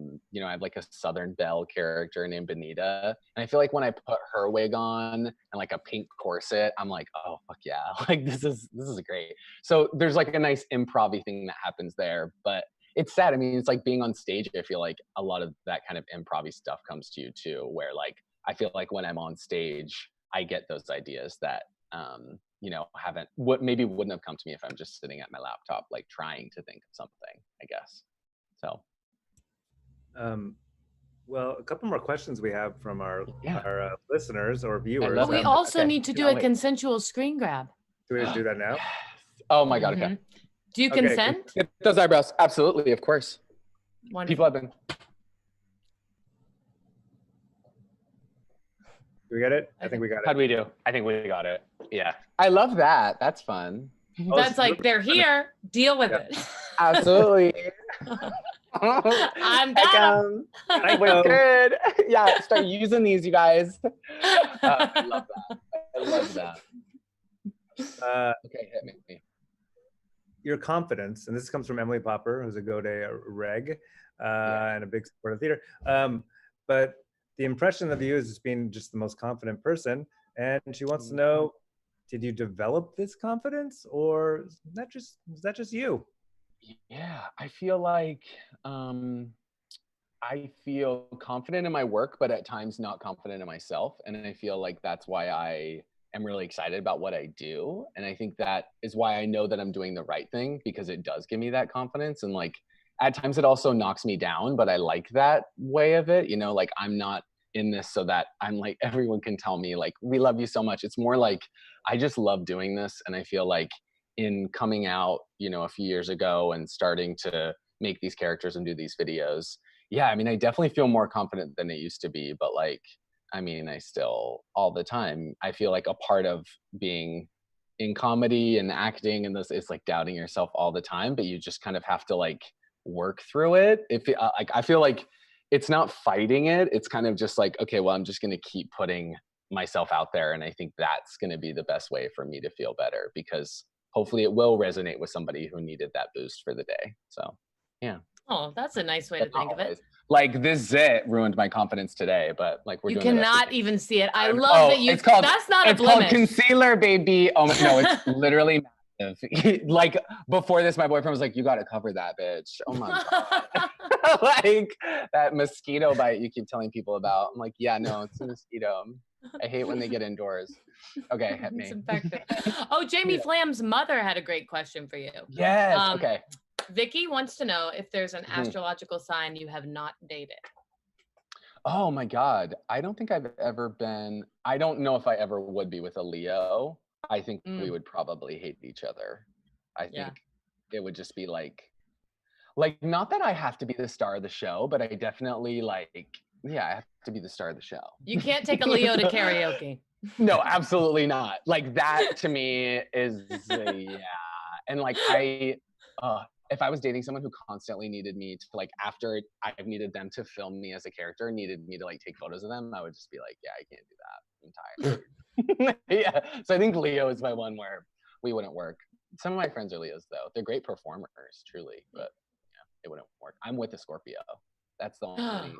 have like a Southern Belle character named Benita, and I feel like when I put her wig on and like a pink corset, I'm like, oh fuck yeah, like this is great. So there's like a nice improv-y thing that happens there, but it's sad. I mean, it's like being on stage. I feel like a lot of that kind of improv-y stuff comes to you too, where like I feel like when I'm on stage, I get those ideas that maybe wouldn't have come to me if I'm just sitting at my laptop, like trying to think of something, I guess. So. Well, a couple more questions we have from our listeners or viewers. But we also need to do a consensual screen grab. Do we just do that now? Oh my God, okay. Do you consent? Get those eyebrows. Absolutely, of course. Wonderful. People have been. Do we get it? I think we got it. How'd we do? I think we got it. Yeah. I love that. That's fun. That's like, they're here. Deal with it. Absolutely. I'm done. We're good. Yeah, start using these, you guys. I love that. I love that. Okay, hit me. Your confidence, and this comes from Emily Popper, who's a Godet reg and a big supporter of theater. But the impression of you is just being just the most confident person, and she wants to know, did you develop this confidence, or is that just you? Yeah, I feel like I feel confident in my work, but at times not confident in myself. And I feel like that's why I am really excited about what I do. And I think that is why I know that I'm doing the right thing, because it does give me that confidence. And like at times it also knocks me down, but I like that way of it. Like I'm not in this so that I'm like, everyone can tell me like, we love you so much. It's more like, I just love doing this. And I feel like in coming out, a few years ago and starting to make these characters and do these videos, I mean, I definitely feel more confident than it used to be, but like, I mean, I still all the time, I feel like a part of being in comedy and acting and this, it's like doubting yourself all the time, but you just kind of have to like work through it. If like, I feel like it's not fighting it. It's kind of just like, okay, well, I'm just going to keep putting myself out there. And I think that's going to be the best way for me to feel better, because hopefully it will resonate with somebody who needed that boost for the day. So, yeah. Oh, that's a nice way to think of it. Like this zit ruined my confidence today, but like we're you doing cannot even see it. I love that you. It's called, that's not it's a blemish. called concealer, baby. Oh no, it's literally massive. Like before this, my boyfriend was like, "You got to cover that, bitch." Oh my god, like that mosquito bite you keep telling people about. I'm like, yeah, no, it's a mosquito. I hate when they get indoors. Okay, hit me. It's infected. Oh, Jamie Flam's mother had a great question for you. Yes. Okay. Vicky wants to know if there's an astrological sign you have not dated. Oh my God. I don't think I've ever been, I don't know if I ever would be with a Leo. I think we would probably hate each other. I think it would just be like not that I have to be the star of the show, but I definitely I have to be the star of the show. You can't take a Leo to karaoke. No, absolutely not. Like that to me is, And like if I was dating someone who constantly needed me to like, after I've needed them to film me as a character, needed me to like take photos of them, I would just be like, yeah, I can't do that. I'm tired. Yeah. So I think Leo is my one where we wouldn't work. Some of my friends are Leos though. They're great performers, truly, but yeah, it wouldn't work. I'm with a Scorpio. That's the only.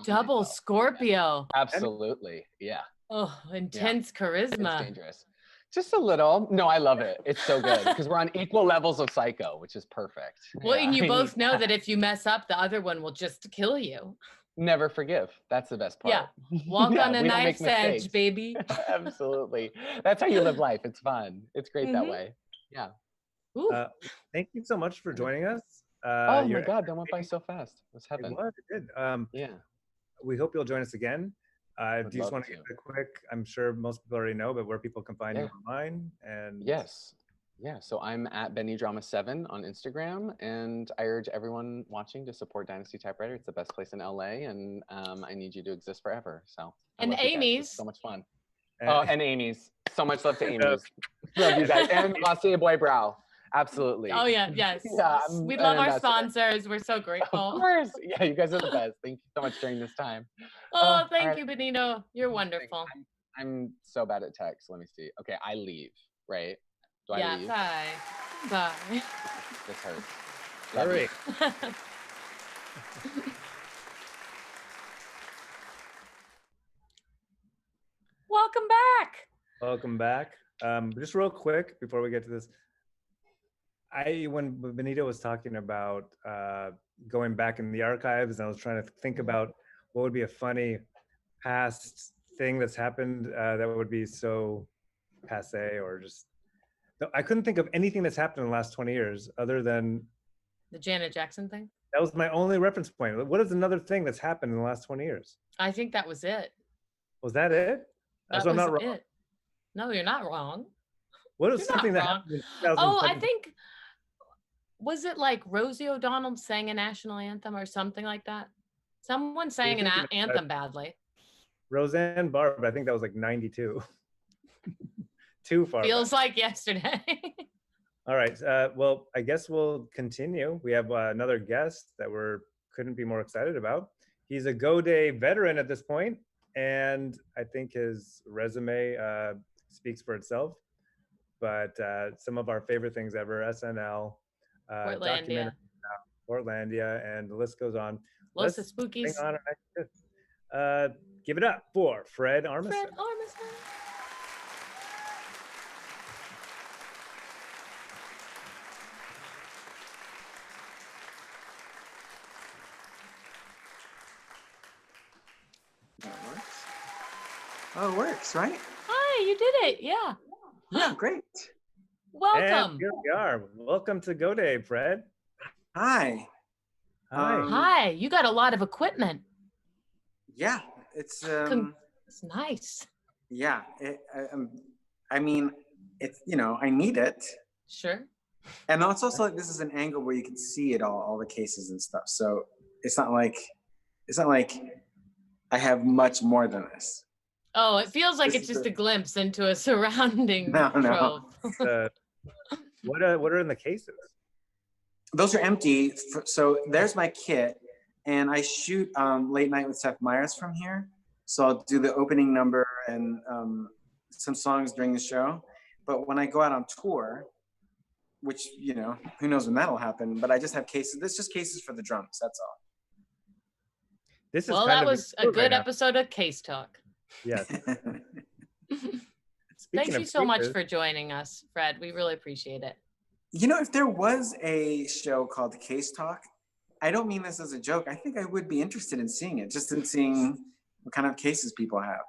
Double Scorpio. Absolutely. Yeah. Oh, intense charisma. It's dangerous. Just a little. No, I love it. It's so good because we're on equal levels of psycho, which is perfect. Well, and you both know that if you mess up, the other one will just kill you. Never forgive. That's the best part. Yeah. Walk on a knife's edge, baby. Absolutely. That's how you live life. It's fun. It's great that way. Yeah. Thank you so much for joining us. Oh my God, that went by so fast. It was heaven. It did. Yeah. We hope you'll join us again. Do you just want to give a quick, I'm sure most people already know, but where people can find you online? And yes. Yeah, so I'm at BennyDrama7 on Instagram, and I urge everyone watching to support Dynasty Typewriter. It's the best place in LA, and I need you to exist forever. So and Amy's. So much fun. And Amy's. So much love to Amy's. Love you guys. And Glossier Boy Brow. Absolutely. Oh yeah, yes. Yeah, we love our sponsors. We're so grateful. Of course. Yeah, you guys are the best. Thank you so much during this time. Oh, thank you, Benito. You're wonderful. I'm so bad at text. Let me see. Okay, I leave, right? Do I leave? Bye. Bye. This hurts. Hurry. Welcome back. Welcome back. Just real quick before we get to this, when Benito was talking about going back in the archives, and I was trying to think about what would be a funny past thing that's happened that would be so passe, or just, I couldn't think of anything that's happened in the last 20 years other than the Janet Jackson thing. That was my only reference point. What is another thing that's happened in the last 20 years? I think that was it. Was that it? That was I'm not wrong. It. No, you're not wrong. What is something that happened in I think, was it like Rosie O'Donnell sang a national anthem or something like that? Someone sang an anthem badly. Roseanne Barr, I think that was like 92. Too far. Feels like yesterday. All right. Well, I guess we'll continue. We have another guest that couldn't be more excited about. He's a Go Day veteran at this point, and I think his resume speaks for itself. But some of our favorite things ever: SNL, Portlandia, and the list goes on. Lots of spookies. Hang on, give it up for Fred Armisen. Fred Armisen. Oh, it works, right? Hi, you did it. Yeah. Yeah, great. Welcome. And here we are. Welcome to Go Day, Fred. Hi. Hi. You got a lot of equipment. Yeah, it's nice. Yeah, I mean, it's I need it. Sure. And it's also like this is an angle where you can see it all the cases and stuff. So it's not like I have much more than this. Oh, it feels like This it's is just a glimpse into a surrounding No. trove. What are in the cases? Those are empty. So there's my kit, and I shoot Late Night with Seth Meyers from here. So I'll do the opening number and some songs during the show. But when I go out on tour, which, you know, who knows when that'll happen, but I just have cases. This is just cases for the drums, that's all. This is Well, kind that of was a good episode of Case Talk. Yes. Thank you so much cases, for joining us, Fred. We really appreciate it. You know, if there was a show called Case Talk, I don't mean this as a joke. I think I would be interested in seeing it, just in seeing what kind of cases people have.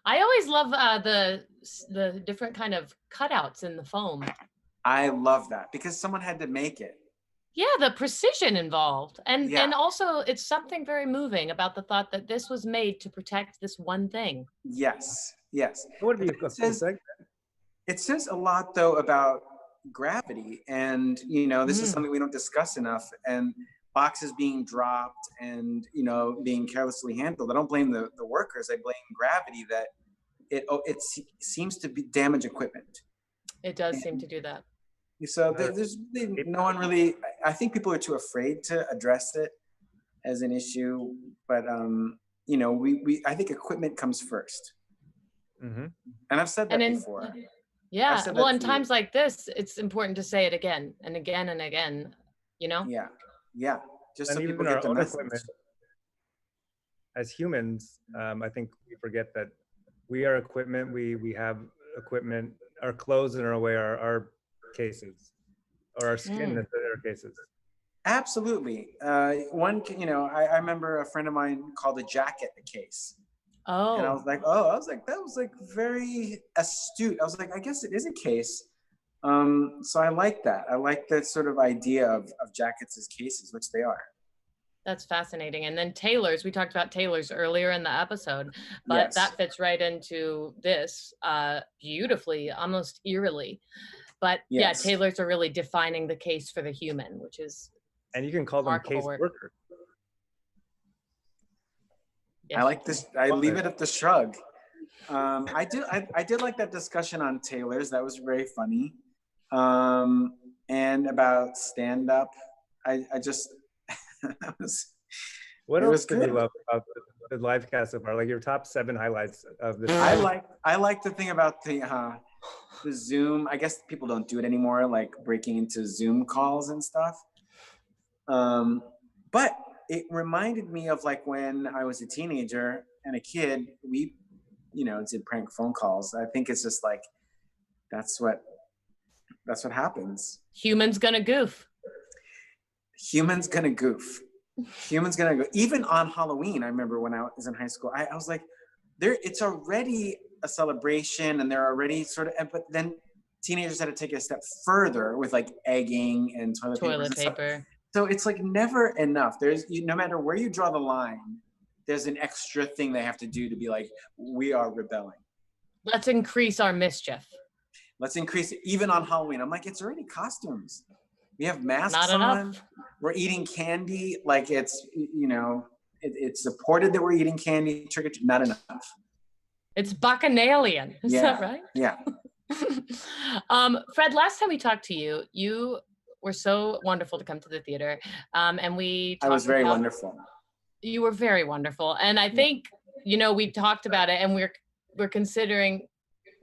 I always love the different kind of cutouts in the foam. I love that because someone had to make it. Yeah, the precision involved. And Yeah. and also it's something very moving about the thought that this was made to protect this one thing. Yes, yes. It would be a It cool segment. says a lot though about gravity, and you know, this is something we don't discuss enough, and boxes being dropped and, you know, being carelessly handled. I don't blame the workers, I blame gravity that it seems to be damage equipment. It does seem to do that. So there's no one really, I think people are too afraid to address it as an issue, but you know, I think equipment comes first. Mm-hmm. And I've said that before. Yeah, well, in to times like this, it's important to say it again and again and again, you know? Yeah, just And so even people get our the own message. equipment, as humans, I think we forget that we are equipment. We have equipment. Our clothes in our way are our cases, or our skin is our cases. Absolutely. You know, I remember a friend of mine called a jacket a case. Oh. And I was like, that was like very astute. I was like, I guess it is a case. So I like that. I like that sort of idea of jackets as cases, which they are. That's fascinating. And then tailors, we talked about tailors earlier in the episode, but that fits right into this beautifully, almost eerily. But yeah, tailors are really defining the case for the human, which is and you can call them case workers. Yes, I like this. I leave it at the shrug. I did like that discussion on tailors. That was very funny. And about stand-up, I just that was. What else did you love about the live cast so far? Like your top 7 highlights of this. I like the thing about the Zoom. I guess people don't do it anymore, like breaking into Zoom calls and stuff. But it reminded me of like when I was a teenager and a kid, we, you know, did prank phone calls. I think it's just like, that's what happens. Humans gonna goof. Humans gonna goof. Humans gonna go. Even on Halloween, I remember when I was in high school, I was like, it's already a celebration and they're already sort of, but then teenagers had to take it a step further with like egging and toilet paper. So it's like never enough. No matter where you draw the line, there's an extra thing they have to do to be like, we are rebelling. Let's increase our mischief. Let's increase it. Even on Halloween, I'm like, it's already costumes. We have masks Not on. enough. We're eating candy. Like it's, you know, it's supported that we're eating candy. Trick or treat. Not enough. It's bacchanalian. Is that right? Yeah. Fred, last time we talked to you, you were so wonderful to come to the theater. And I was very wonderful. You were very wonderful. And I think, you know, we talked about it and we're considering,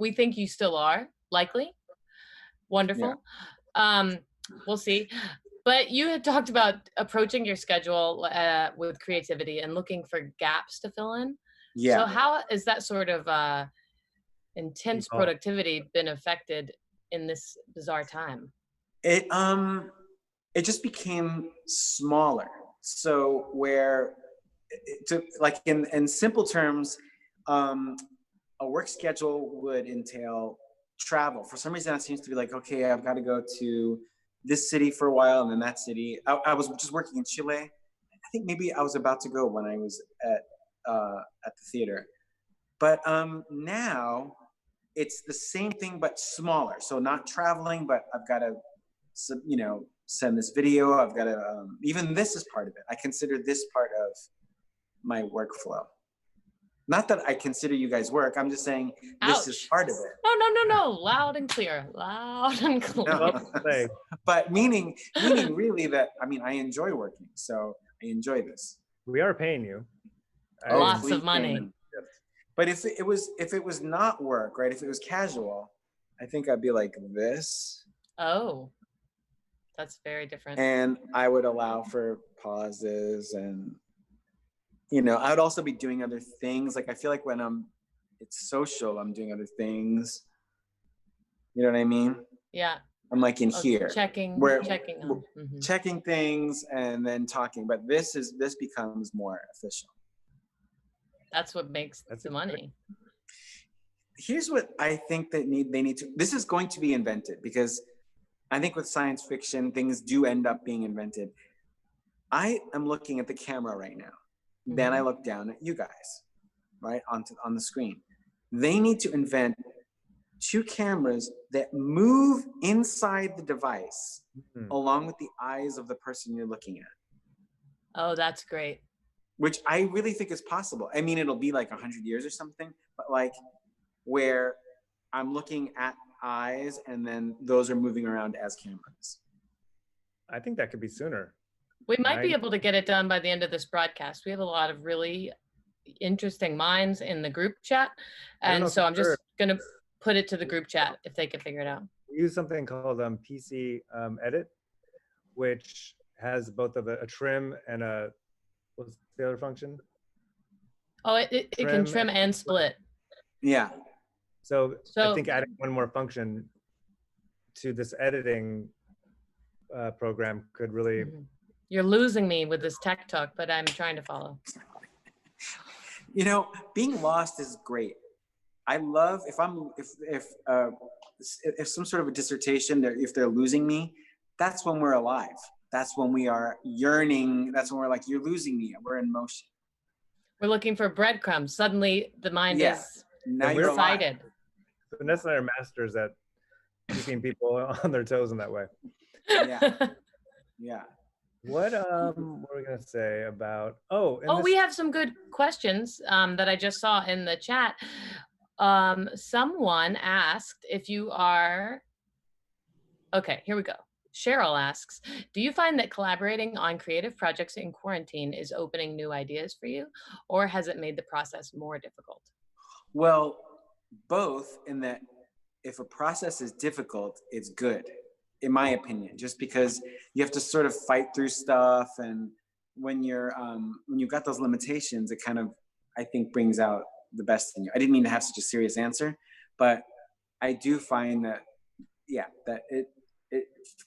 we think you still are likely wonderful. Yeah. We'll see. But you had talked about approaching your schedule with creativity and looking for gaps to fill in. Yeah. So how is that sort of intense productivity been affected in this bizarre time? It just became smaller. So where, like in simple terms, a work schedule would entail travel. For some reason, it seems to be like, okay, I've got to go to this city for a while and then that city. I was just working in Chile. I think maybe I was about to go when I was at the theater. But now it's the same thing, but smaller. So not traveling, but I've got to, you know, send this video. I've got to, even this is part of it. I consider this part of my workflow. Not that I consider you guys work. I'm just saying this is Ouch. part of it. No. Loud and clear. Loud and clear. No. But meaning really that, I mean, I enjoy working, so I enjoy this. We are paying you. Lots of money. But if it was not work, right? If it was casual, I think I'd be like this. Oh, that's very different. And I would allow for pauses, and I would also be doing other things. Like I feel like when it's social, I'm doing other things. You know what I mean? Yeah. I'm like in here. Checking things and then talking. But this becomes more official. That's what makes the money. Here's what I think that they need to, this is going to be invented, because I think with science fiction, things do end up being invented. I am looking at the camera right now. Mm-hmm. Then I look down at you guys, right, on the screen. They need to invent 2 cameras that move inside the device along with the eyes of the person you're looking at. Oh, that's great. Which I really think is possible. I mean, it'll be like 100 years or something, but like where I'm looking at eyes and then those are moving around as cameras. I think that could be sooner. We might be able to get it done by the end of this broadcast. We have a lot of really interesting minds in the group chat. And so I'm just going to put it to the group chat if they can figure it out. We use something called PC Edit, which has both of a trim and a, what's the other function? Oh, it can trim and split. Yeah. So I think adding one more function to this editing program could really... You're losing me with this tech talk, but I'm trying to follow. Being lost is great. I love if some sort of a dissertation, if they're losing me, that's when we're alive. That's when we are yearning. That's when we're like, you're losing me. We're in motion. We're looking for breadcrumbs. Suddenly the mind is now you're excited. Vanessa and I are masters at keeping people on their toes in that way. Yeah. Yeah. What were we gonna say about? We have some good questions that I just saw in the chat. Someone asked if you are. Okay, here we go. Cheryl asks, do you find that collaborating on creative projects in quarantine is opening new ideas for you, or has it made the process more difficult? Well, both, in that if a process is difficult, it's good, in my opinion, just because you have to sort of fight through stuff. And when you've got those limitations, it kind of, I think, brings out the best in you. I didn't mean to have such a serious answer, but I do find that, that it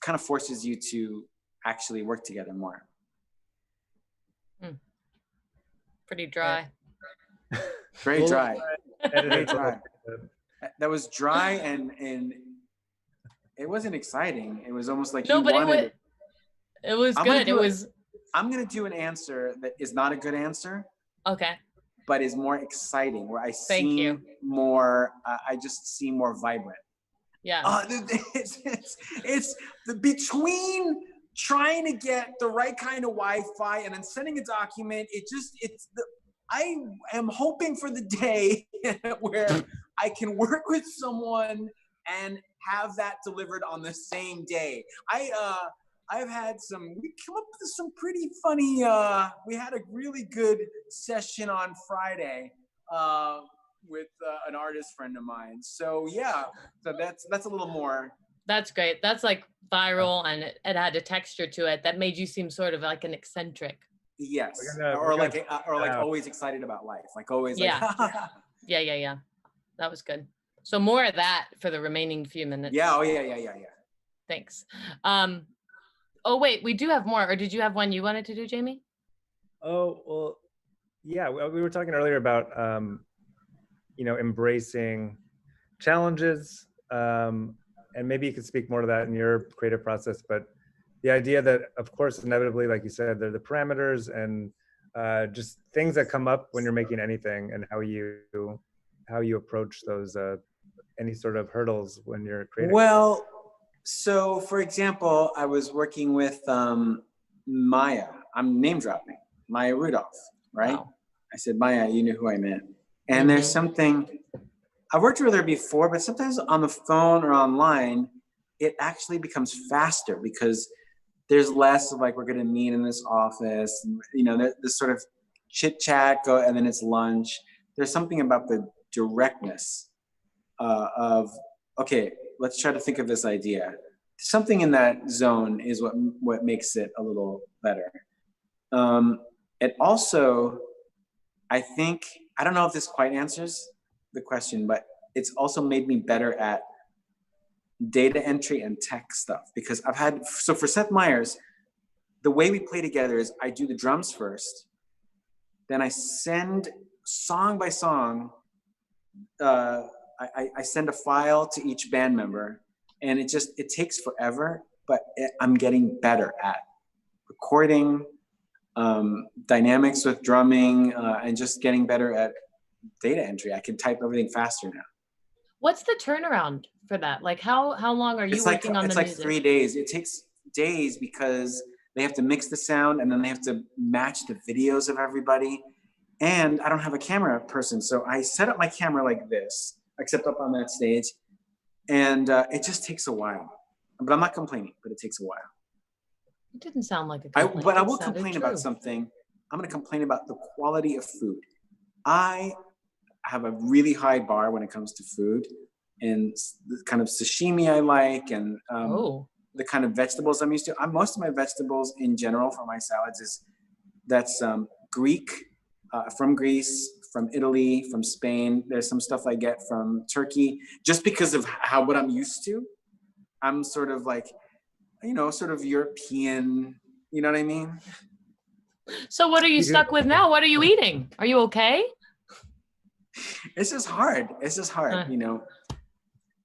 kind of forces you to actually work together more. Pretty dry. Very dry. Very dry. That was dry and it wasn't exciting. It was almost like it was good. I'm gonna do an answer that is not a good answer. Okay. But is more exciting, where I see more. I just see more vibrant. Yeah. It's between trying to get the right kind of Wi-Fi and then sending a document. I am hoping for the day where I can work with someone and have that delivered on the same day. I've had we come up with some pretty funny, we had a really good session on Friday with an artist friend of mine. So so that's a little more. That's great. That's like viral, and it had a texture to it that made you seem sort of like an eccentric. Yes, or like always excited about life, like always. Yeah. Yeah. That was good. So more of that for the remaining few minutes. Yeah. Oh yeah. Thanks. Oh wait, we do have more. Or did you have one you wanted to do, Jamie? Oh well, yeah. We were talking earlier about embracing challenges, and maybe you could speak more to that in your creative process. But the idea that, of course, inevitably, like you said, there are the parameters and just things that come up when you're making anything, and how you approach those any sort of hurdles when you're creating. Well, so for example, I was working with Maya. I'm name dropping Maya Rudolph, right? Wow. I said, Maya, you knew who I meant. And there's something, I've worked with her before, but sometimes on the phone or online, it actually becomes faster because there's less of like, we're gonna meet in this office, and, you know, this sort of chit chat, and then it's lunch. There's something about the directness of, okay, let's try to think of this idea. Something in that zone is what makes it a little better. It also, I think, I don't know if this quite answers the question, but it's also made me better at data entry and tech stuff, because so for Seth Meyers, the way we play together is I do the drums first, then I send song by song, I send a file to each band member, and it takes forever, but I'm getting better at recording, dynamics with drumming, and just getting better at data entry. I can type everything faster now. What's the turnaround for that? Like how long are you working on the music? It's like 3 days. It takes days because they have to mix the sound and then they have to match the videos of everybody. And I don't have a camera person, so I set up my camera like this, except up on that stage. And it just takes a while. But I'm not complaining, but it takes a while. It didn't sound like a complaint. But I will complain about something. I'm going to complain about the quality of food. I have a really high bar when it comes to food, and the kind of sashimi I like, and the kind of vegetables I'm used to. Most of my vegetables in general for my salads that's Greek, from Greece, from Italy, from Spain. There's some stuff I get from Turkey, just because of what I'm used to. I'm sort of like, you know, sort of European, you know what I mean? So what are you stuck with now? What are you eating? Are you okay? It's just hard. You know.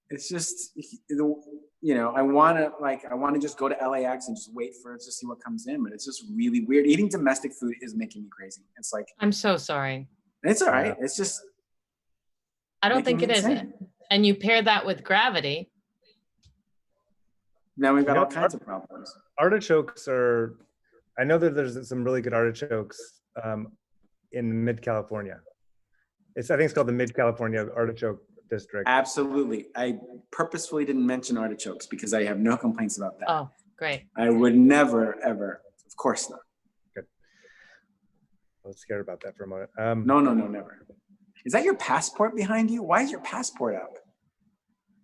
It's just, you know, I want to just go to LAX and just wait for it to see what comes in, but it's just really weird. Eating domestic food is making me crazy. It's like, I'm so sorry. It's all right. It's just, I don't think it is. And you pair that with gravity. Now we've got all kinds of problems. Artichokes I know that there's some really good artichokes in mid-California. I think it's called the Mid-California Artichoke District. Absolutely. I purposefully didn't mention artichokes because I have no complaints about that. Oh, great. I would never, ever, of course not. Good. I was scared about that for a moment. No, never. Is that your passport behind you? Why is your passport up?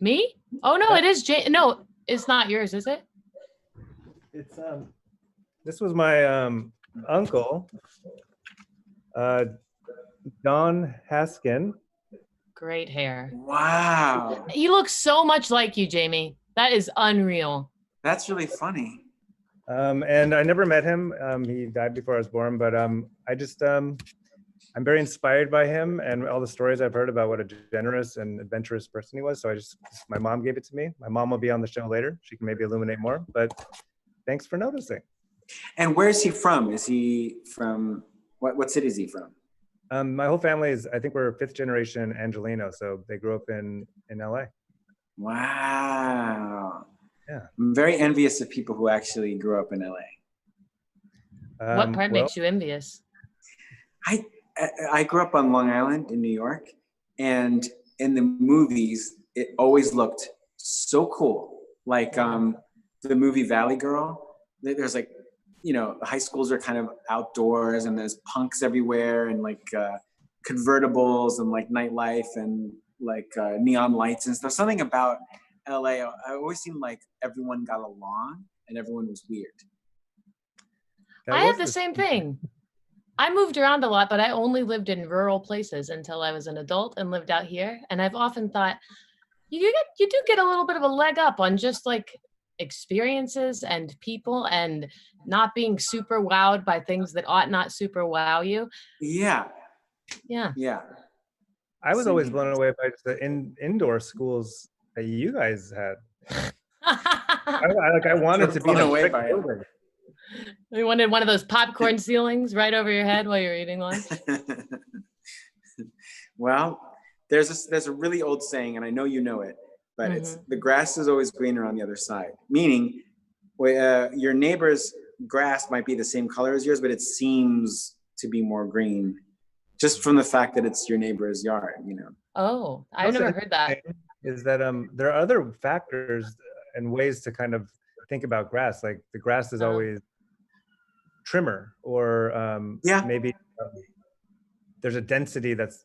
Me? Oh, no, it is. No, it's not yours, is it? It's this was my uncle, Don Haskin. Great hair. Wow. He looks so much like you, Jamie. That is unreal. That's really funny. And I never met him. He died before I was born, but I'm very inspired by him and all the stories I've heard about what a generous and adventurous person he was. So my mom gave it to me. My mom will be on the show later. She can maybe illuminate more, but thanks for noticing. And where is he from? Is he from, what city is he from? My whole family I think we're 5th generation Angelino, so they grew up in LA. Wow. Yeah. I'm very envious of people who actually grew up in LA. What part makes you envious? I grew up on Long Island in New York, and in the movies, it always looked so cool. Like the movie Valley Girl, there's like, you know, the high schools are kind of outdoors and there's punks everywhere and like convertibles and like nightlife and like neon lights and stuff. Something about LA, I always seemed like everyone got along and everyone was weird. I have the same thing. I moved around a lot, but I only lived in rural places until I was an adult and lived out here. And I've often thought, you do get a little bit of a leg up on just like experiences and people and not being super wowed by things that ought not super wow you. Yeah. I was always blown away by the indoor schools that you guys had. I wanted to be away by it. We wanted one of those popcorn ceilings right over your head while you're eating lunch. Well, there's a really old saying, and I know you know it, but it's the grass is always greener on the other side. Meaning, your neighbor's grass might be the same color as yours, but it seems to be more green just from the fact that it's your neighbor's yard, you know. Oh, I've never heard that. Is that there are other factors and ways to kind of think about grass. Like the grass is always trimmer, or maybe there's a density that's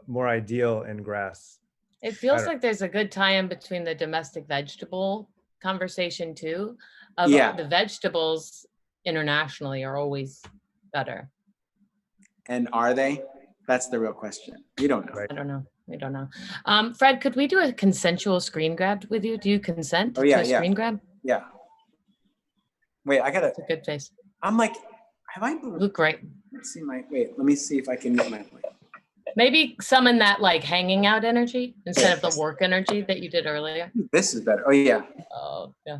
more ideal in grass. It feels like there's a good tie-in between the domestic vegetable conversation too. The vegetables internationally are always better. And are they? That's the real question. You don't know. Right. I don't know. We don't know. Fred, could we do a consensual screen grab with you? Do you consent to a screen grab? Yeah. Wait, I gotta. It's a good face. I'm like, have I? Look great. Let's see my. Wait, let me see if I can get my. Maybe summon that like hanging out energy instead of the work energy that you did earlier. This is better. Oh yeah. Oh yeah.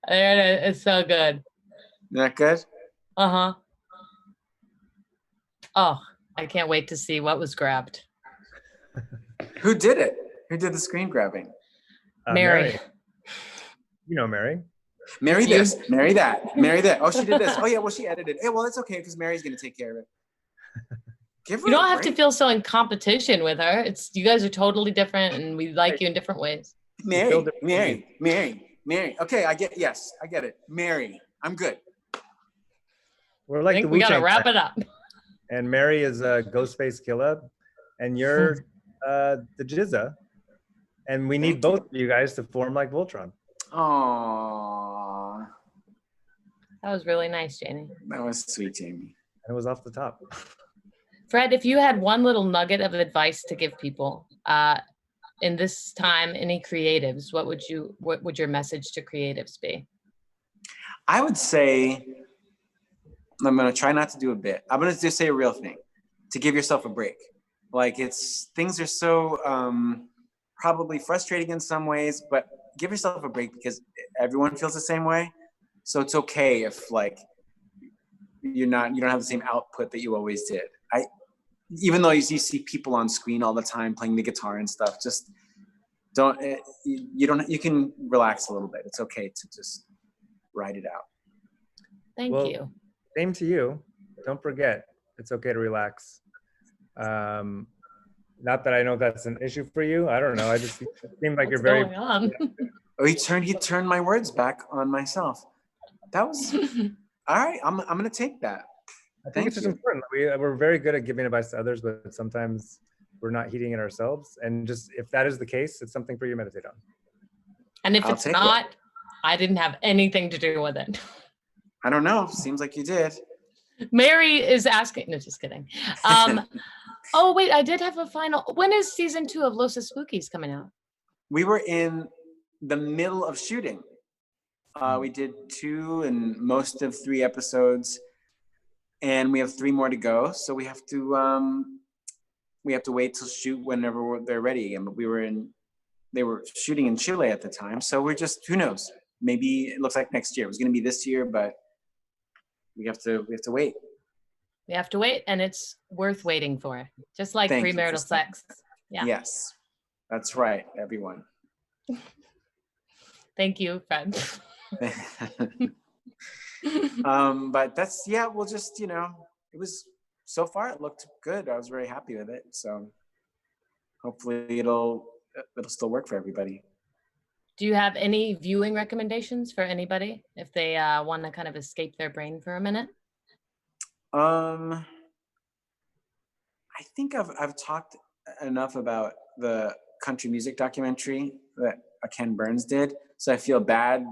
There it is. It's so good. Isn't that good? Uh-huh. Oh, I can't wait to see what was grabbed. Who did it? Who did the screen grabbing? Mary. You know Mary. Mary this, Mary that, Mary that. Oh, she did this. Oh yeah, well she edited. Hey, well it's okay because Mary's gonna take care of it. Give her You don't have to feel so in competition with her. It's you guys are totally different and we like you in different ways. Mary. Okay, I get it. Mary, I'm good. We're like we gotta wrap it up. And Mary is Ghostface Killa, and you're the Jizza, and we need both of you guys to form like Voltron. Aww. That was really nice, Janie. That was sweet, Jamie. And it was off the top. Fred, if you had one little nugget of advice to give people in this time, any creatives, what would your message to creatives be? I would say, I'm gonna try not to do a bit. I'm gonna just say a real thing, to give yourself a break. Like things are so probably frustrating in some ways, but give yourself a break because everyone feels the same way. So it's okay if like you don't have the same output that you always did. Even though you see people on screen all the time playing the guitar and stuff, just you can relax a little bit. It's okay to just ride it out. Thank you. Same to you. Don't forget, it's okay to relax. Not that I know that's an issue for you. I don't know. I just seem like you're very. What's going on? Oh, he turned my words back on myself. That was all right. I'm gonna take that. I think it's just important. We're very good at giving advice to others, but sometimes we're not heeding it ourselves. And just if that is the case, it's something for you to meditate on. And if it's not, I didn't have anything to do with it. I don't know. Seems like you did. Mary is asking. No, just kidding. Oh wait, I did have a final. When is season 2 of Los Spookies coming out? We were in the middle of shooting. We did 2 and most of 3 episodes, and we have 3 more to go. So we have to wait till shoot whenever they're ready again. But they were shooting in Chile at the time, so we're just, who knows? Maybe it looks like next year. It was going to be this year, but we have to wait. We have to wait, and it's worth waiting for. Just like premarital sex. Yeah. Yes, that's right, everyone. Thank you, Fred. But that's, we'll just, it was, so far it looked good. I was very happy with it. So hopefully it'll still work for everybody. Do you have any viewing recommendations for anybody if they want to kind of escape their brain for a minute? I think I've talked enough about the country music documentary that Ken Burns did, so I feel bad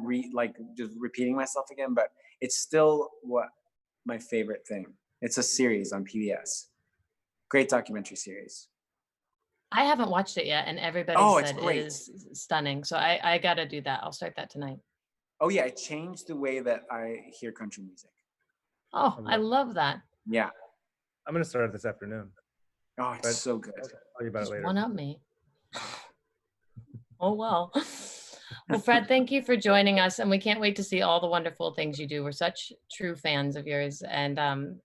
just repeating myself again, but it's still my favorite thing. It's a series on PBS. Great documentary series. I haven't watched it yet, and everybody said it is stunning. So I got to do that. I'll start that tonight. Oh yeah, it changed the way that I hear country music. Oh, I love that. Yeah. I'm going to start it this afternoon. Oh, it's so good. I'll tell you about it later. One up me. Oh, well. Well, Fred, thank you for joining us, and we can't wait to see all the wonderful things you do. We're such true fans of yours, and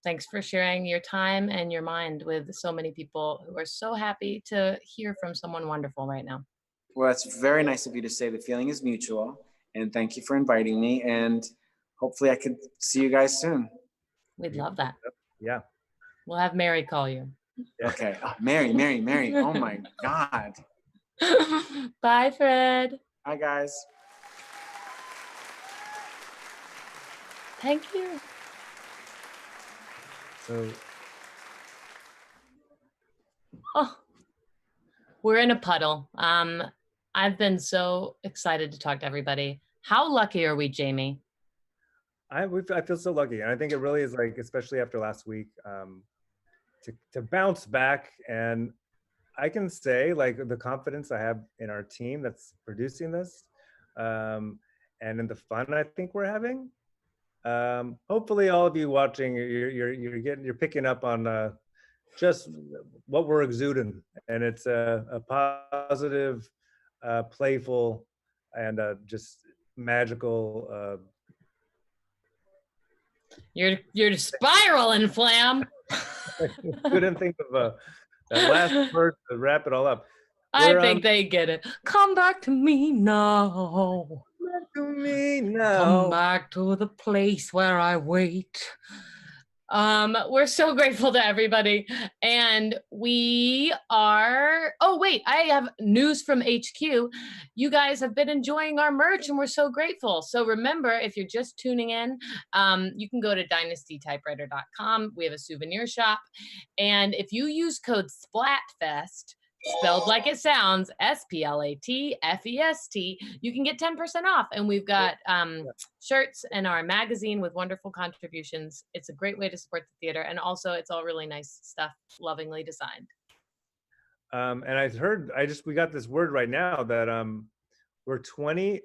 thanks for sharing your time and your mind with so many people who are so happy to hear from someone wonderful right now. Well, it's very nice of you to say. The feeling is mutual, and thank you for inviting me, and hopefully I could see you guys soon. We'd love that. Yeah. We'll have Mary call you. Okay. Oh, Mary. Oh my God. Bye, Fred. Hi, guys. Thank you. So Oh, we're in a puddle. I've been so excited to talk to everybody. How lucky are we, Jamie? I feel so lucky, and I think it really is, like, especially after last week, to bounce back. And I can say, like, the confidence I have in our team that's producing this, and in the fun I think we're having. Hopefully, all of you watching, you're picking up on just what we're exuding, and it's a positive, playful, and just magical. You're spiraling, Flam. Couldn't think of that last word to wrap it all up. I think they get it. Come back to me now. Back to me now. Come back to the place where I wait. We're so grateful to everybody. And we are, oh wait, I have news from HQ. You guys have been enjoying our merch and we're so grateful. So remember, if you're just tuning in, you can go to dynastytypewriter.com. We have a souvenir shop. And if you use code SPLATFEST, spelled like it sounds, SPLATFEST, you can get 10% off. And we've got shirts and our magazine with wonderful contributions. It's a great way to support the theater. And also it's all really nice stuff, lovingly designed. And we got this word right now that we're 20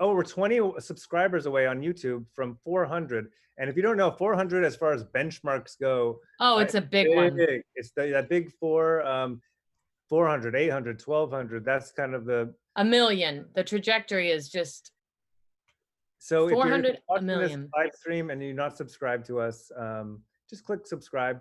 subscribers away on YouTube from 400. And if you don't know, 400 as far as benchmarks go. Oh, it's a big one. It's that big four. 400, 800, 1200. That's kind of the... A million. The trajectory is just... So 400, if you're watching a million. this live stream and you're not subscribed to us, just click subscribe.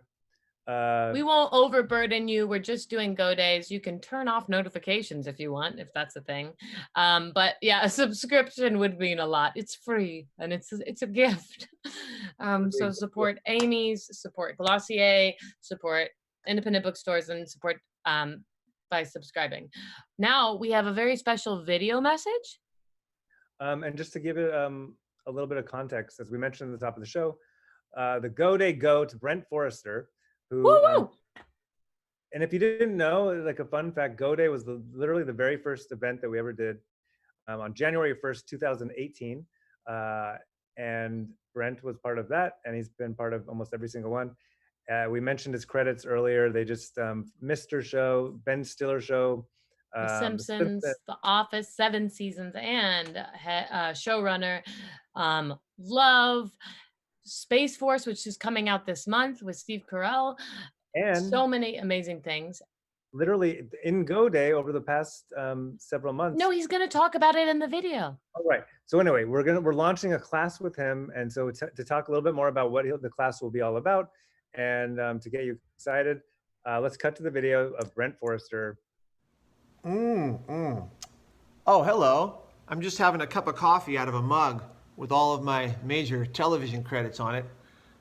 We won't overburden you. We're just doing go days. You can turn off notifications if you want, if that's a thing. But yeah, a subscription would mean a lot. It's free and it's a gift. So support Amy's, support Glossier, support independent bookstores, and support by subscribing. Now we have a very special video message. And just to give it a little bit of context, as we mentioned at the top of the show, the Go Day go to Brent Forester, who, and if you didn't know, like a fun fact, Go Day was literally the very first event that we ever did on January 1st, 2018. And Brent was part of that, and he's been part of almost every single one. We mentioned his credits earlier. They just Mr. Show, Ben Stiller Show, The Simpsons, The Office, 7 seasons, and showrunner. Love, Space Force, which is coming out this month with Steve Carell, and so many amazing things. Literally in Go Day over the past several months. No, he's going to talk about it in the video. All right. So anyway, we're launching a class with him, and so to talk a little bit more about what the class will be all about. And to get you excited, let's cut to the video of Brent Forester. Oh, hello. I'm just having a cup of coffee out of a mug with all of my major television credits on it.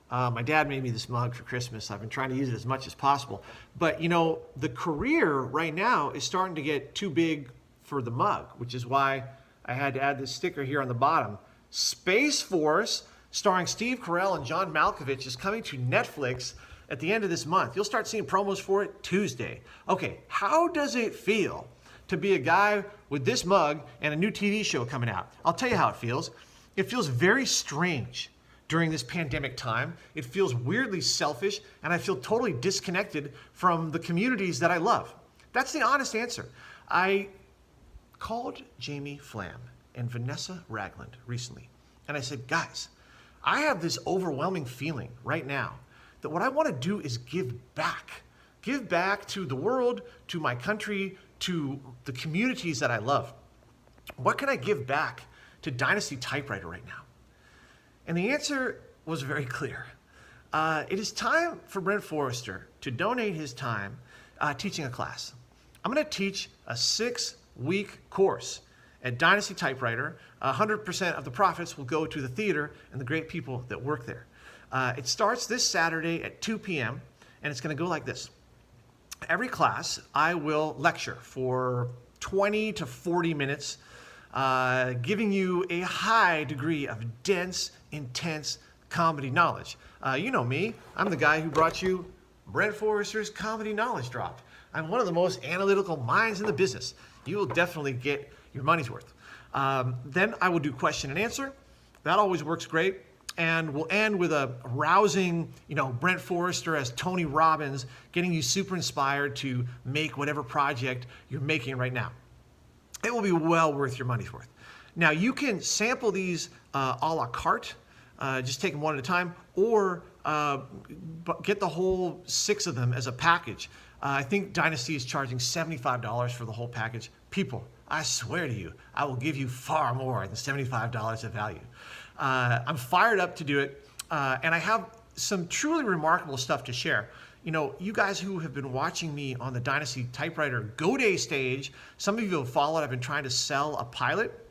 My dad made me this mug for Christmas. I've been trying to use it as much as possible. But, you know, the career right now is starting to get too big for the mug, which is why I had to add this sticker here on the bottom. Space Force, starring Steve Carell and John Malkovich, is coming to Netflix at the end of this month. You'll start seeing promos for it Tuesday. Okay, how does it feel to be a guy with this mug and a new TV show coming out? I'll tell you how it feels. It feels very strange during this pandemic time. It feels weirdly selfish, and I feel totally disconnected from the communities that I love. That's the honest answer. I called Jamie Flam and Vanessa Ragland recently, and I said, guys, I have this overwhelming feeling right now that what I want to do is give back to the world, to my country, to the communities that I love. What can I give back to Dynasty Typewriter right now? And the answer was very clear. It is time for Brent Forester to donate his time teaching a class. I'm going to teach a 6-week course at Dynasty Typewriter. 100% of the profits will go to the theater and the great people that work there. It starts this Saturday at 2 p.m. and it's going to go like this. Every class, I will lecture for 20 to 40 minutes, giving you a high degree of dense, intense comedy knowledge. You know me, I'm the guy who brought you Brent Forester's Comedy Knowledge Drop. I'm one of the most analytical minds in the business. You will definitely get your money's worth. Then I will do question and answer. That always works great. And we'll end with a rousing, Brent Forester as Tony Robbins, getting you super inspired to make whatever project you're making right now. It will be well worth your money's worth. Now, you can sample these a la carte, just take them one at a time, or get the whole 6 of them as a package. I think Dynasty is charging $75 for the whole package. People, I swear to you, I will give you far more than $75 of value. I'm fired up to do it, and I have some truly remarkable stuff to share. You guys who have been watching me on the Dynasty Typewriter Go Day stage, some of you have followed, I've been trying to sell a pilot.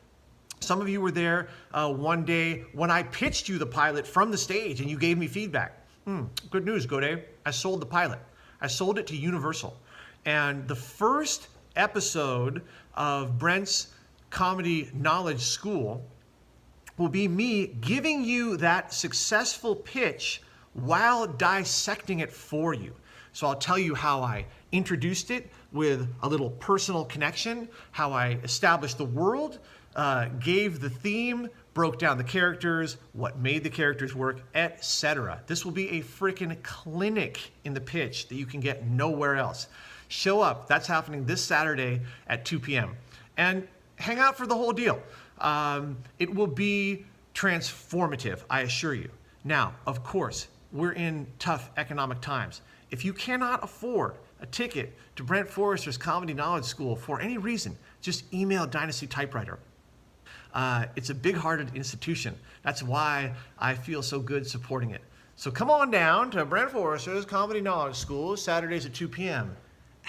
Some of you were there one day when I pitched you the pilot from the stage and you gave me feedback. Good news, Go Day. I sold the pilot. I sold it to Universal. And the first episode of Brent's Comedy Knowledge School will be me giving you that successful pitch while dissecting it for you. So I'll tell you how I introduced it with a little personal connection, how I established the world, gave the theme, broke down the characters, what made the characters work, etc. This will be a freaking clinic in the pitch that you can get nowhere else. Show up. That's happening this Saturday at 2 p.m. And hang out for the whole deal. It will be transformative, I assure you. Now, of course, we're in tough economic times. If you cannot afford a ticket to Brent Forester's Comedy Knowledge School for any reason, just email Dynasty Typewriter. It's a big-hearted institution. That's why I feel so good supporting it. So come on down to Brent Forester's Comedy Knowledge School, Saturdays at 2 p.m.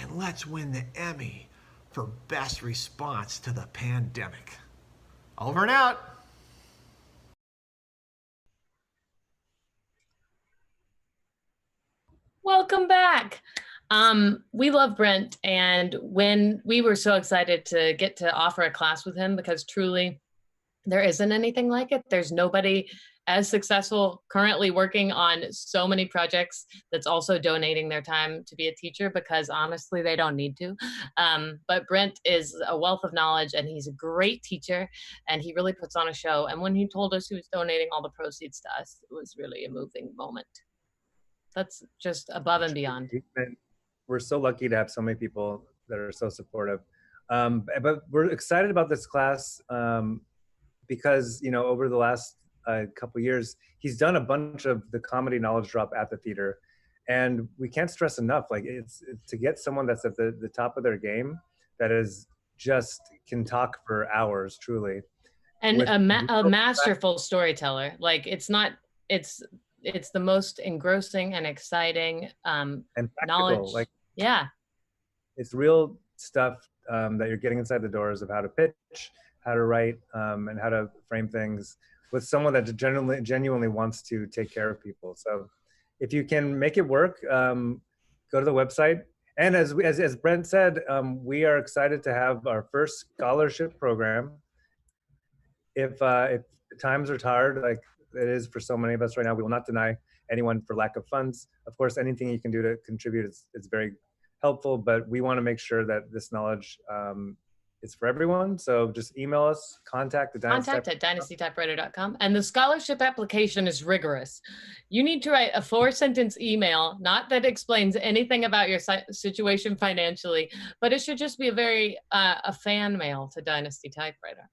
And let's win the Emmy for Best Response to the Pandemic. Over and out. Welcome back. We love Brent, and when we were so excited to get to offer a class with him, because truly there isn't anything like it. There's nobody as successful currently working on so many projects that's also donating their time to be a teacher, because honestly, they don't need to. But Brent is a wealth of knowledge, and he's a great teacher, and he really puts on a show. And when he told us he was donating all the proceeds to us, it was really a moving moment. That's just above and beyond. We're so lucky to have so many people that are so supportive. But we're excited about this class because, over the last couple years, he's done a bunch of the Comedy Knowledge Drop at the theater. And we can't stress enough, it's to get someone that's at the top of their game, that is just can talk for hours, truly. And a masterful storyteller. It's the most engrossing and exciting and knowledge. Yeah. It's real stuff that you're getting inside the doors of how to pitch, how to write, and how to frame things with someone that genuinely wants to take care of people. So if you can make it work, go to the website. And as Brent said, we are excited to have our first scholarship program. If times are hard, like it is for so many of us right now, we will not deny anyone for lack of funds. Of course, anything you can do to contribute is very helpful, but we want to make sure that this knowledge is for everyone. So just email us, contact at dynastytypewriter.com. And the scholarship application is rigorous. You need to write a 4-sentence email, not that explains anything about your situation financially, but it should just be a fan mail to Dynasty Typewriter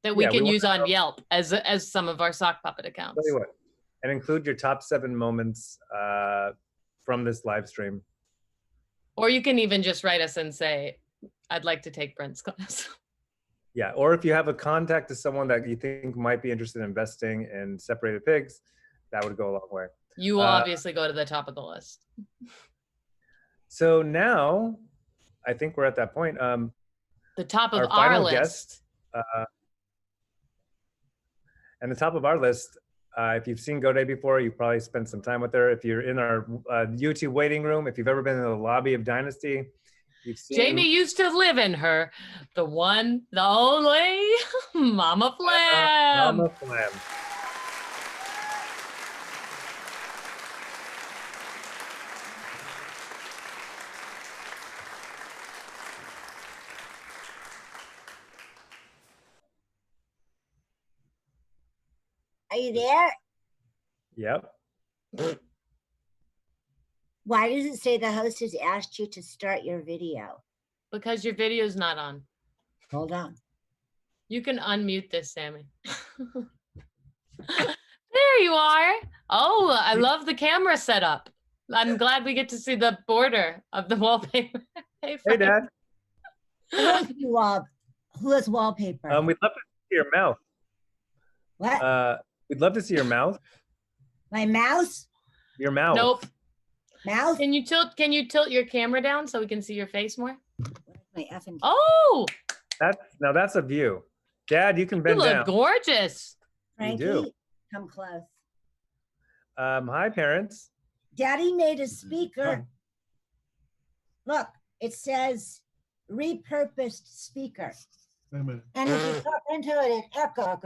that we can use on Yelp as some of our sock puppet accounts. Tell you what, and include your top 7 moments from this live stream. Or you can even just write us and say, I'd like to take Brent's class. Yeah, or if you have a contact to someone that you think might be interested in investing in separated pigs, that would go a long way. You will obviously go to the top of the list. So now, I think we're at that point. The top of our list. Guest, and the top of our list, If you've seen Goday before, you probably spent some time with her. If you're in our YouTube waiting room, if you've ever been in the lobby of Dynasty, you've seen Jamie used to live in her, the one, the only Mama Flam. Mama Flam. Are you there? Yep. Why does it say the host has asked you to start your video? Because your video's not on. Hold on. You can unmute this, Sammy. There you are. Oh, I love the camera setup. I'm glad we get to see the border of the wallpaper. Hey, Hey, Dad. Who has wallpaper? We'd love to see your mouth. What? We'd love to see your mouth. My mouse? Your mouth. Nope. Mouse? Can you tilt your camera down so we can see your face more? My effing. Oh, That's a view. Dad, you can you bend look down. gorgeous. Frankie, do. come close. Hi, parents. Daddy made a speaker. Look, it says repurposed speaker. Wait a minute. And if you talk into it, it echo.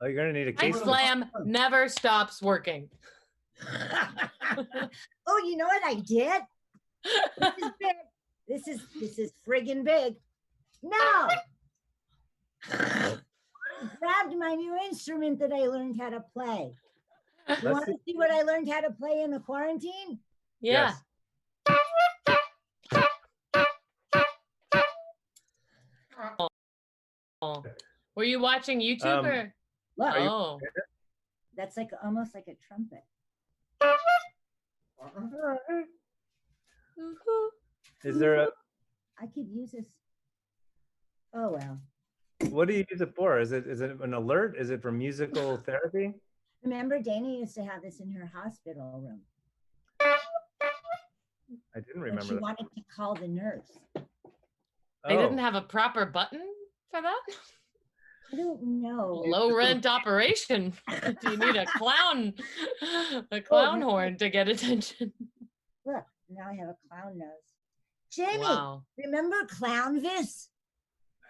Oh, you're gonna need a My case. Flam never stops working. Oh, you know what I did? This is big. This is friggin' big. No. I grabbed my new instrument that I learned how to play. You Let's want to see what I learned how to play in the quarantine? Yeah. Yes. Oh. Were you watching YouTube or? Look, Oh. that's like almost like a trumpet. Is there a? I could use this. Oh well. What do you use it for? Is it an alert? Is it for musical therapy? Remember, Dana used to have this in her hospital room. I didn't But remember she that. wanted to call the nurse. They didn't Oh. have a proper button for that? I don't know. Low rent operation. Do you need a clown horn to get attention? Look, now I have a clown nose. Jamie, Wow. remember Clownvis?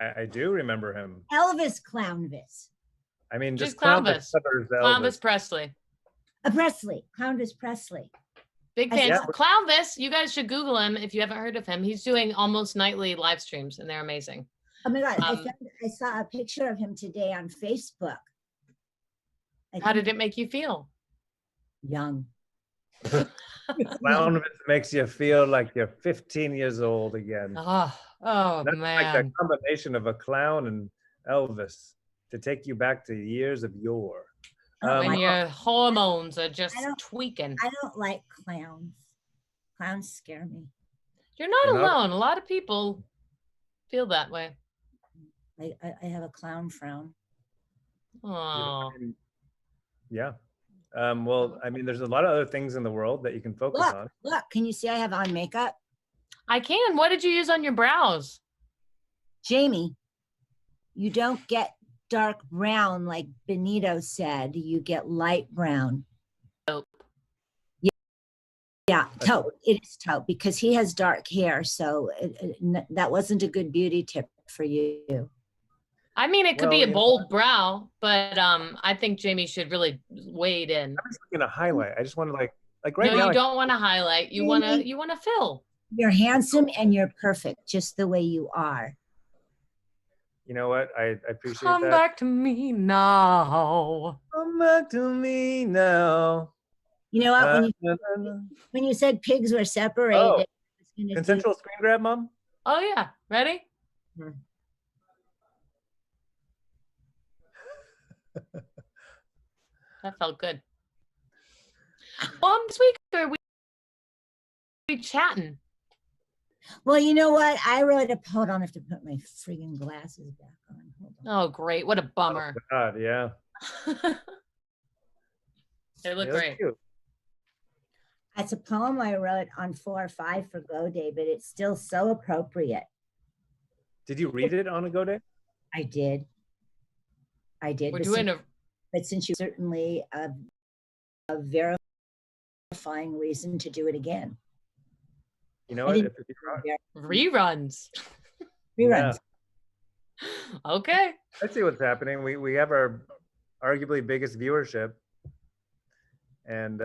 I do remember him. Elvis Clownvis. I mean, Just just Clownvis Clownvis. covers Clownvis Elvis. Presley. Presley. Clownvis Presley. Big I fans. saw- Clownvis, you guys should Google him if you haven't heard of him. He's doing almost nightly live streams and they're amazing. Oh my God, Um, I saw a picture of him today on Facebook. How did it make you feel? Young. Clownvis makes you feel like you're 15 years old again. Oh That's like that man. combination of a clown and Elvis to take you back to years of yore. When your hormones are just I don't- tweaking. I don't like clowns. Clowns scare me. You're not You're not- alone. A lot of people feel that way. I have a clown frown. Oh. Yeah. Well, I mean, there's a lot of other things in the world that you can focus on. Look, can you see I have on makeup? I can. What did you use on your brows? Jamie, you don't get dark brown like Benito said. You get light brown. Taupe. Yeah, taupe. It is taupe because he has dark hair. So that wasn't a good beauty tip for you. I mean, it could Well, be a you know- bold brow, but I think Jamie should really wade in. I'm just looking to highlight. I just want to like right No, now. you I- don't want to highlight. You want to fill. You're handsome and you're perfect just the way you are. You know what? I appreciate Come that. back to me now. Come back to me now. You know what? When you said pigs were separated, Oh, I was gonna do- Consensual screen grab, Mom? Oh yeah, ready? Mhm. That felt good. Well, this week are we chatting? Well, you know what? I wrote a hold on. I have to put my friggin' glasses back on. Hold on. Oh, great! What a bummer. God, yeah. They look Yeah, that's great. cute. That's a poem I wrote on 4 or 5 for Go Day, but it's still so appropriate. Did you read it on a Go Day? I did. I did. We're but doing since, a but since you certainly a verifying reason to do it again. You know I what? didn't If you reruns. reruns. Okay. I see what's happening. We have our arguably biggest viewership, and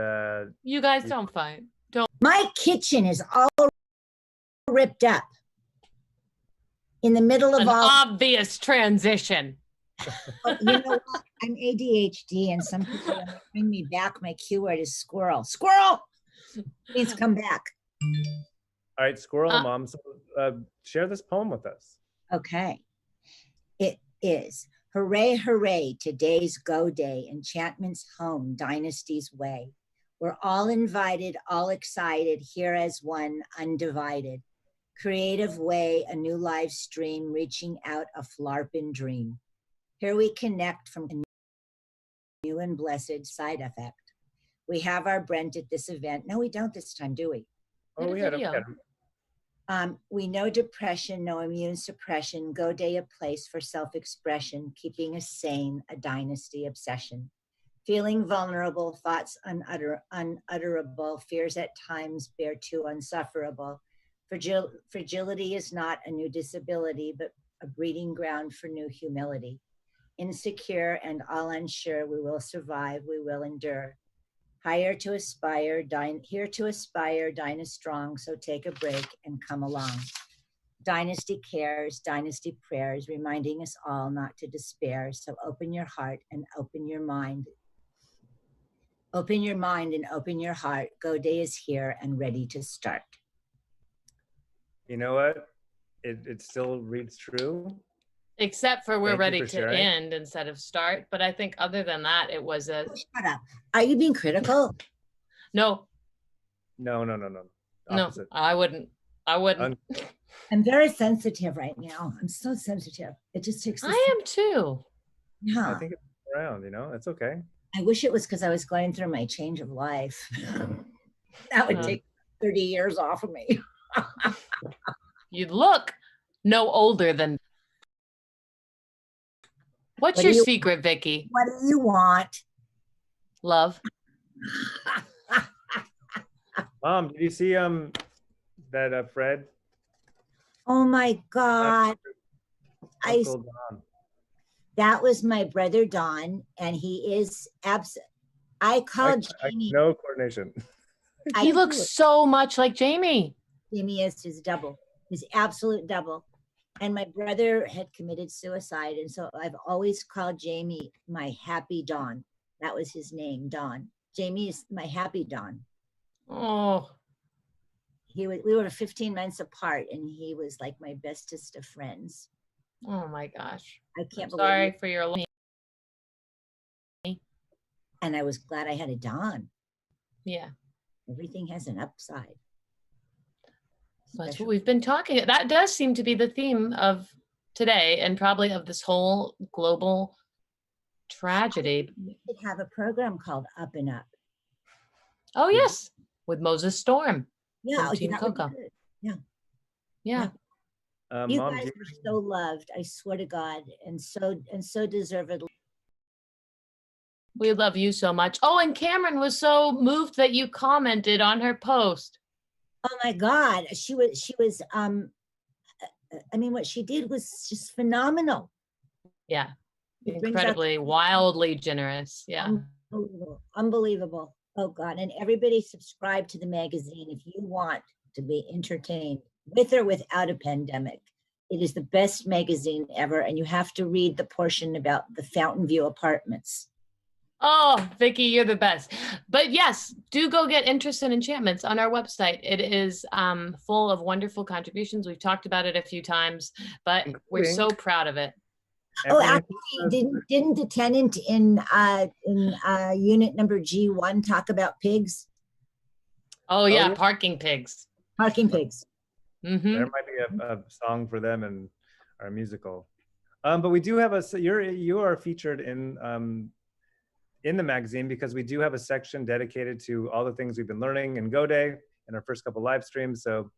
You guys don't fight. Don't. My kitchen is all ripped up in the middle of An all. obvious transition. Oh, you know what? I'm ADHD, and some people when they bring me back, my keyword is squirrel. Squirrel, please come back. all right, Squirrel Mom. So share this poem with us. Okay. It is hooray, hooray, today's go day, enchantment's home, dynasty's way. We're all invited, all excited, here as one, undivided. Creative way, a new live stream, reaching out a flarpin' dream. Here we connect from a new and blessed side effect. We have our Brent at this event. No, we don't this time, do we? Oh, we had him. We know depression, no immune suppression, go day a place for self-expression, keeping us sane, a dynasty obsession. Feeling vulnerable, thoughts unutterable, fears at times bear too unsufferable. Fragility is not a new disability, but a breeding ground for new humility. Insecure and all unsure, we will survive, we will endure. Higher to aspire, here to aspire, Dinah strong, so take a break and come along. Dynasty cares, dynasty prayers, reminding us all not to despair. So open your heart and open your mind. Open your mind and open your heart. Go day is here and ready to start. You know what? It still reads true. Except for we're ready to sharing. end instead of start. But I think other than that, it was a. Shut up. Are you being critical? No. No. Opposite. No, I wouldn't. I'm very sensitive right now. I'm so sensitive. It just takes. I am too. Yeah. I think it's around, it's okay. I wish it was because I was going through my change of life. That would take 30 years off of me. You look no older than. What's your secret, Vicky? What do you want? Love. Mom, did you see that Fred? Oh my God. That was my brother Don, and he is absent. I called Jamie. No coordination. He looks so much like Jamie. Jamie is his double, his absolute double. And my brother had committed suicide. And so I've always called Jamie my happy Dawn. That was his name, Dawn. Jamie is my happy Dawn. Oh. We were 15 months apart, and he was like my bestest of friends. Oh my gosh. I can't believe sorry for your loss. And I was glad I had a Dawn. Yeah. Everything has an upside. That's what we've been talking. That does seem to be the theme of today, and probably of this whole global tragedy. We could have a program called Up and Up. Oh yes, with Moses Storm. Yeah, Team Coco. Yeah. Yeah. You guys are so loved. I swear to God, and so deservedly. We love you so much. Oh, and Cameron was so moved that you commented on her post. Oh my God, she was I mean, what she did was just phenomenal. Yeah, incredibly, wildly generous. Yeah, unbelievable. Oh God, and everybody subscribe to the magazine if you want to be entertained with or without a pandemic. It is the best magazine ever, and you have to read the portion about the Fountain View apartments. Oh, Vicky, you're the best. But yes, do go get Interest in Enchantments on our website. It is full of wonderful contributions. We've talked about it a few times, but we're so proud of it. Oh, actually, didn't the tenant in unit number G1 talk about pigs? Oh yeah, parking pigs. Parking pigs. Mm-hmm. There might be a song for them in our musical. But we do have you are featured in the magazine because we do have a section dedicated to all the things we've been learning in Go Day in our first couple live streams. So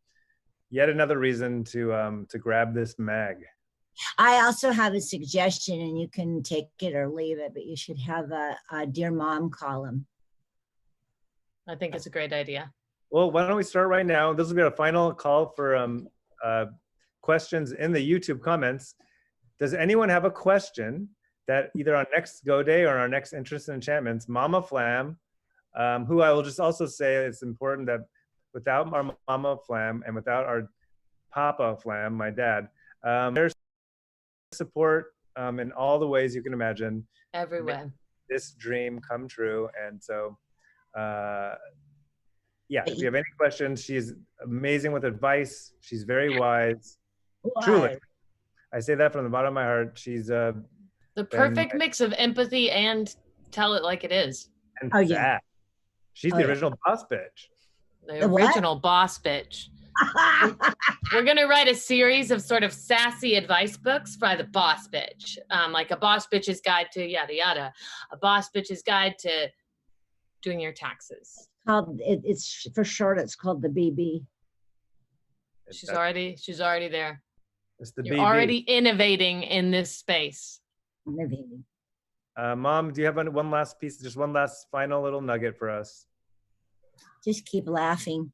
yet another reason to grab this mag. I also have a suggestion, and you can take it or leave it, but you should have a Dear Mom column. I think it's a great idea. Well, why don't we start right now? This will be our final call for questions in the YouTube comments. Does anyone have a question that either on next Go Day or our next Interest in Enchantments, Mama Flam, who I will just also say it's important that without our Mama Flam and without our Papa Flam, my dad, there's support in all the ways you can imagine. Everywhere. This dream come true. And so, yeah, if you have any questions, she's amazing with advice. She's very wise. Why? Truly. I say that from the bottom of my heart. She's the perfect mix of empathy and tell it like it is. And Oh, yeah. She's the original boss bitch. The original boss bitch. We're gonna write a series of sort of sassy advice books by the boss bitch, like a boss bitch's guide to yada yada, a boss bitch's guide to doing your taxes. It's for short. It's called the BB. She's already there. It's the You're BB. already innovating in this space. Innovating. Mom, do you have one last piece, just one last final little nugget for us? Just keep laughing.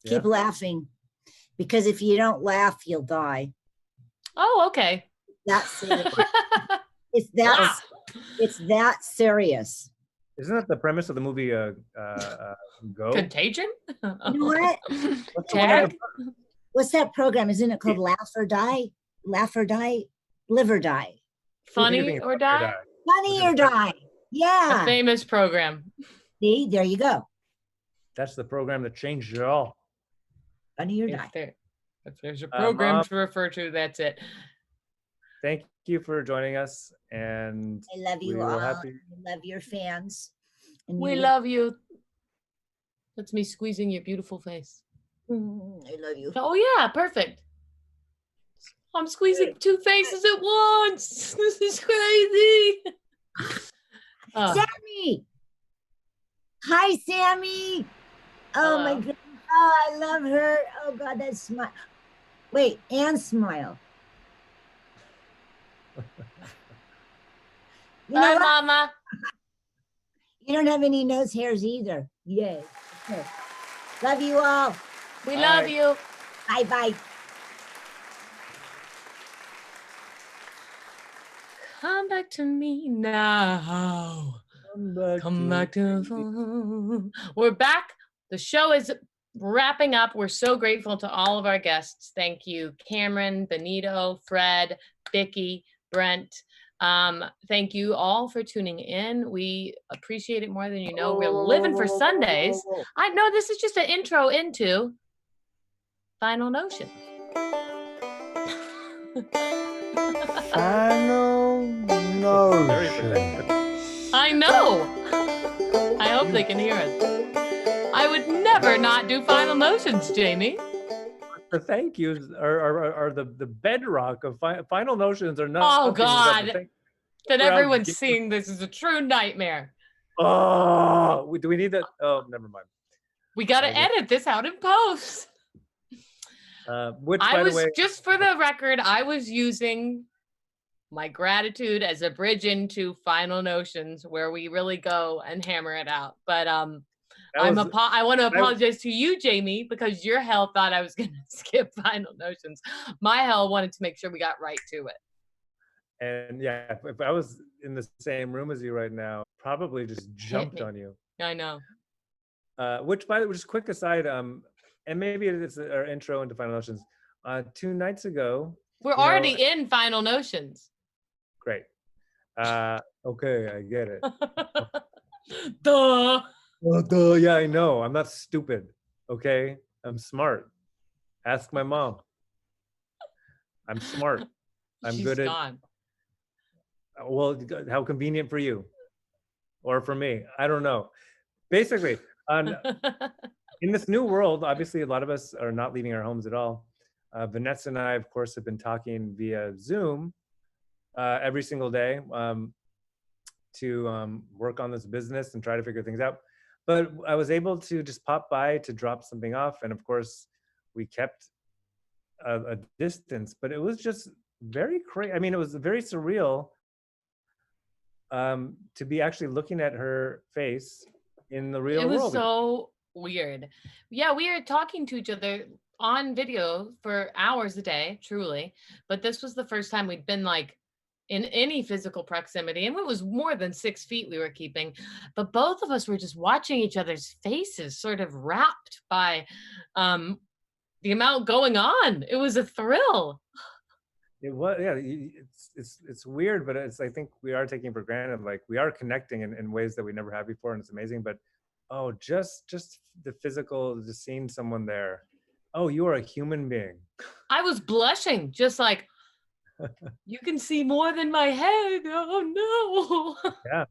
Yeah. Keep laughing, because if you don't laugh, you'll die. Oh, okay. That's serious. It's that. It's that serious. Isn't that the premise of the movie Go? Contagion? You know what? Tag? What's that program? Isn't it called Laugh or Die? Laugh or Die? Live or Die? Funny or Die? Funny or Die. Yeah. A famous program. See, there you go. That's the program that changed it all. Funny or Die. If there's a program to refer to, that's it. Thank you for joining us, and I love you all. I love your fans. And we love you. That's me squeezing your beautiful face. I love you. Oh yeah, perfect. I'm squeezing two faces at once. This is crazy. Sammy. Hi, Sammy. Oh my God. Oh, I love her. Oh God, that smile. Wait, and smile. Bye, Mama. You don't have any nose hairs either. Yay. Okay. Love you all. We love you. Bye bye. Come back to me now. Come back to. We're back. The show is wrapping up. We're so grateful to all of our guests. Thank you, Cameron, Benito, Fred, Vicky, Brent. Thank you all for tuning in. We appreciate it more than you know. We're living for Sundays. I know this is just an intro into Final Notion. Final Notion. I know. I hope they can hear us. I would never not do Final Notions, Jamie. The thank yous are the bedrock of Final Notions. Are not. Oh God! That everyone's seeing this is a true nightmare. Oh, do we need that? Oh, never mind. We got to edit this out in post. Which, by the way, just for the record, I was using my gratitude as a bridge into Final Notions, where we really go and hammer it out. But I want to apologize to you, Jamie, because your hell thought I was going to skip Final Notions. My hell wanted to make sure we got right to it. And yeah, if I was in the same room as you right now, probably just jumped on you. I know. Which, by the way, just quick aside, and maybe it's our intro into Final Notions. 2 nights ago, we're already in Final Notions. Great. Okay, I get it. Duh. Well, duh, yeah, I know. I'm not stupid. Okay, I'm smart. Ask my mom. I'm smart. She's good at. Gone. Well, how convenient for you, or for me? I don't know. Basically, in this new world, obviously, a lot of us are not leaving our homes at all. Vanessa and I, of course, have been talking via Zoom every single day to work on this business and try to figure things out. But I was able to just pop by to drop something off. And of course, we kept a distance, but it was just very crazy. I mean, it was very surreal to be actually looking at her face in the real It was world. so weird. Yeah, we were talking to each other on video for hours a day, truly. But this was the first time we'd been like in any physical proximity. And it was more than 6 feet we were keeping. But both of us were just watching each other's faces, sort of wrapped by the amount going on. It was a thrill. It was, yeah. It's weird, but it's, I think we are taking for granted. Like, we are connecting in ways that we never have before, and it's amazing. But oh, just the physical, just seeing someone there. Oh, you are a human being. I was blushing, just like, you can see more than my head. Oh no. Yeah.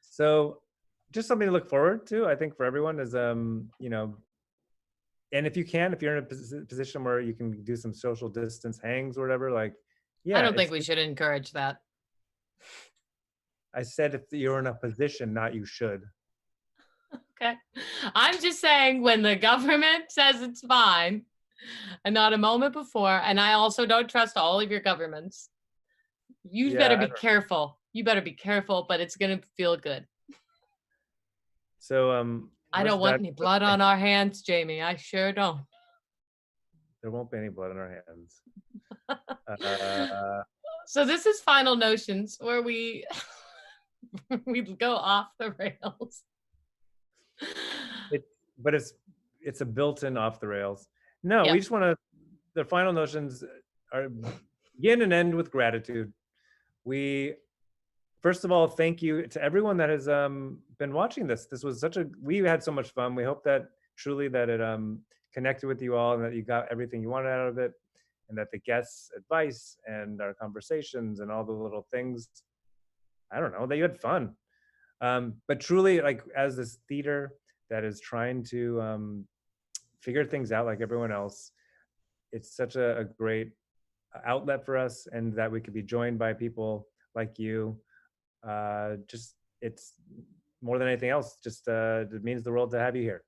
So just something to look forward to, I think, for everyone is, you know, and if you're in a position where you can do some social distance hangs or whatever, like, yeah. I don't think we should encourage that. I said if you're in a position, not you should. Okay. I'm just saying, when the government says it's fine, and not a moment before, and I also don't trust all of your governments. You better be careful. You better be careful, but it's gonna feel good. So I don't want any blood on our hands, Jamie. I sure don't. There won't be any blood on our hands. So this is Final Notions, where we we go off the rails. But it's a built-in off the rails. No, Yep. we just want to. The Final Notions are begin and end with gratitude. We, first of all, thank you to everyone that has been watching this. This was we had so much fun. We hope that truly that it connected with you all, and that you got everything you wanted out of it, and that the guests' advice and our conversations and all the little things, I don't know, that you had fun. But truly, like, as this theater that is trying to figure things out like everyone else, it's such a great outlet for us, and that we could be joined by people like you. It's more than anything else, just it means the world to have you here.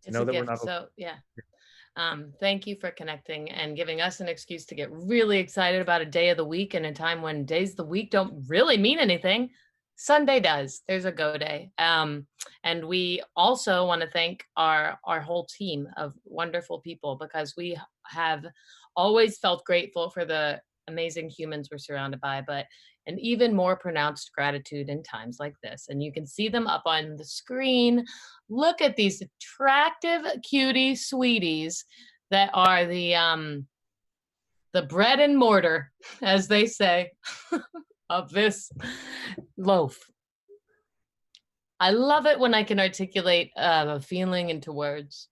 It's a gift. So yeah. Thank you for connecting and giving us an excuse to get really excited about a day of the week, in a time when days of the week don't really mean anything. Sunday does. There's a go day. And we also want to thank our whole team of wonderful people, because we have always felt grateful for the amazing humans we're surrounded by, but an even more pronounced gratitude in times like this. And you can see them up on the screen. Look at these attractive cutie sweeties that are the bread and mortar, as they say, of this loaf. I love it when I can articulate a feeling into words.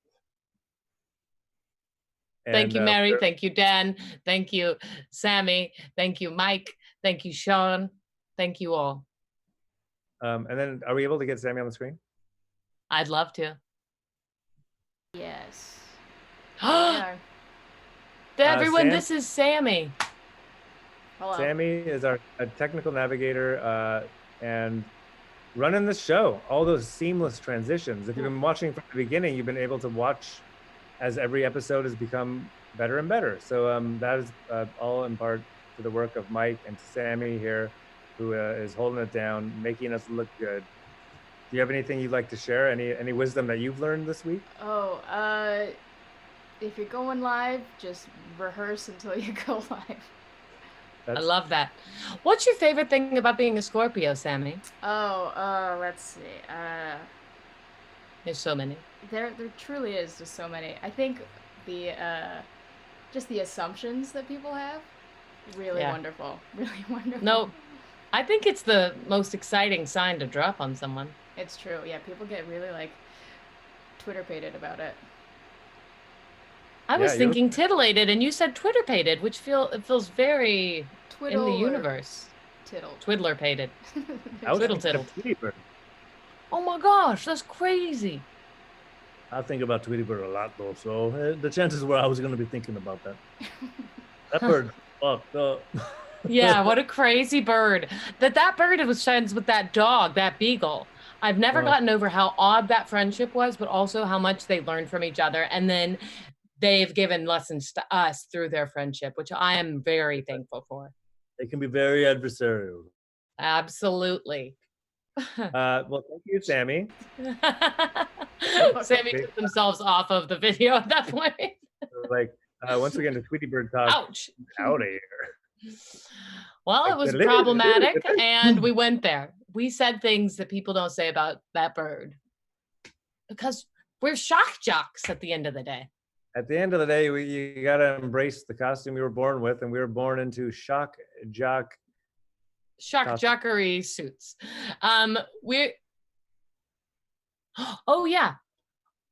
Thank you, Mary. Thank you, Dan. Thank you, Sammy. Thank you, Mike. Thank you, Sean. Thank you all. And then, are we able to get Sammy on the screen? I'd love to. Yes. Everyone, this is Sammy. Hello. Sammy is our technical navigator and running the show. All those seamless transitions. If you've been watching from the beginning, you've been able to watch as every episode has become better and better. So that is all in part to the work of Mike and Sammy here, who is holding it down, making us look good. Do you have anything you'd like to share? Any wisdom that you've learned this week? If you're going live, just rehearse until you go live. I love that. What's your favorite thing about being a Scorpio, Sammy? Let's see. There's so many. There truly is just so many. I think just the assumptions that people have, really wonderful. Really wonderful. No, I think it's the most exciting sign to drop on someone. It's true. Yeah, people get really like Twitter-pated about it. I was thinking titillated, and you said Twitter-pated, which feels very in the universe. Twiddler-pated. Twiddle-tiddle. Oh my gosh, that's crazy. I think about Tweety Bird a lot, though, so the chances were I was going to be thinking about that. That bird fucked up. Yeah, what a crazy bird. That bird was friends with that dog, that beagle. I've never gotten over how odd that friendship was, but also how much they learned from each other. And then they've given lessons to us through their friendship, which I am very thankful for. They can be very adversarial. Absolutely. Well, thank you, Sammy. Sammy took themselves off of the video at that point. Like, once we get into Tweety Bird talk, ouch, out of here. Well, it was problematic, and we went there. We said things that people don't say about that bird because we're shock jocks at the end of the day. At the end of the day, you got to embrace the costume you were born with, and we were born into shock jockery suits. We're oh yeah.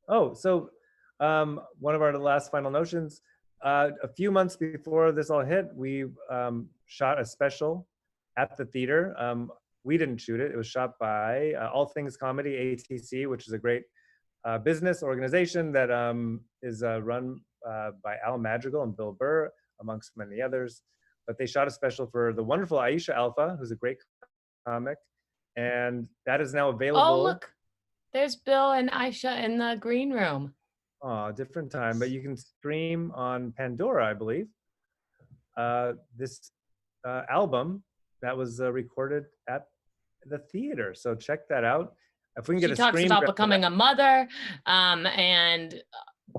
Oh, so one of our last final notions. A few months before this all hit, we shot a special at the theater. We didn't shoot it. It was shot by All Things Comedy, ATC, which is a great business organization that is run by Al Madrigal and Bill Burr, amongst many others. But they shot a special for the wonderful Aisha Alpha, who's a great comic. And that is now available. Oh, look, there's Bill and Aisha in the green room. Oh, different time, but you can stream on Pandora, I believe. This album that was recorded at the theater. So check that out. If we can get she a talks screen about grab becoming a mother, and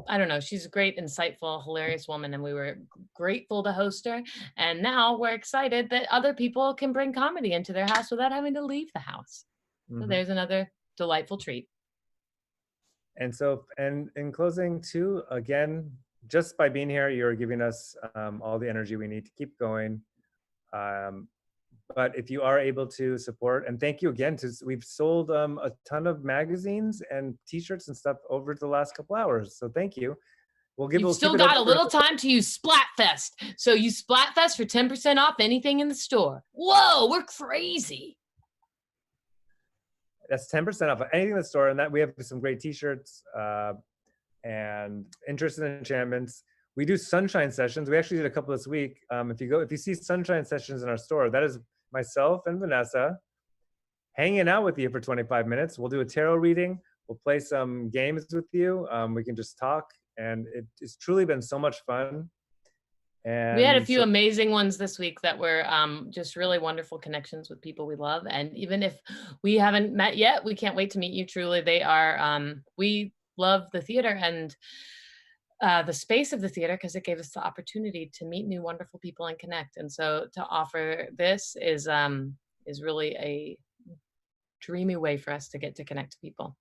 I don't know, she's a great, insightful, hilarious woman, and we were grateful to host her. And now we're excited that other people can bring comedy into their house without having to leave the house. So there's another delightful treat. And so, and in closing too, again, just by being here, you're giving us all the energy we need to keep going. But if you are able to support, and thank you again, we've sold a ton of magazines and t-shirts and stuff over the last couple hours. So thank you. You've still got a little time to use Splatfest. So use Splatfest for 10% off anything in the store. Whoa, we're crazy. That's 10% off of anything in the store, and that we have some great t-shirts and interest in enchantments. We do sunshine sessions. We actually did a couple this week. If you see sunshine sessions in our store, that is myself and Vanessa hanging out with you for 25 minutes. We'll do a tarot reading. We'll play some games with you. We can just talk, and it's truly been so much fun. And we had a few amazing ones this week that were just really wonderful connections with people we love. And even if we haven't met yet, we can't wait to meet you. Truly, they are, we love the theater and the space of the theater because it gave us the opportunity to meet new wonderful people and connect. And so to offer this is really a dreamy way for us to get to connect to people.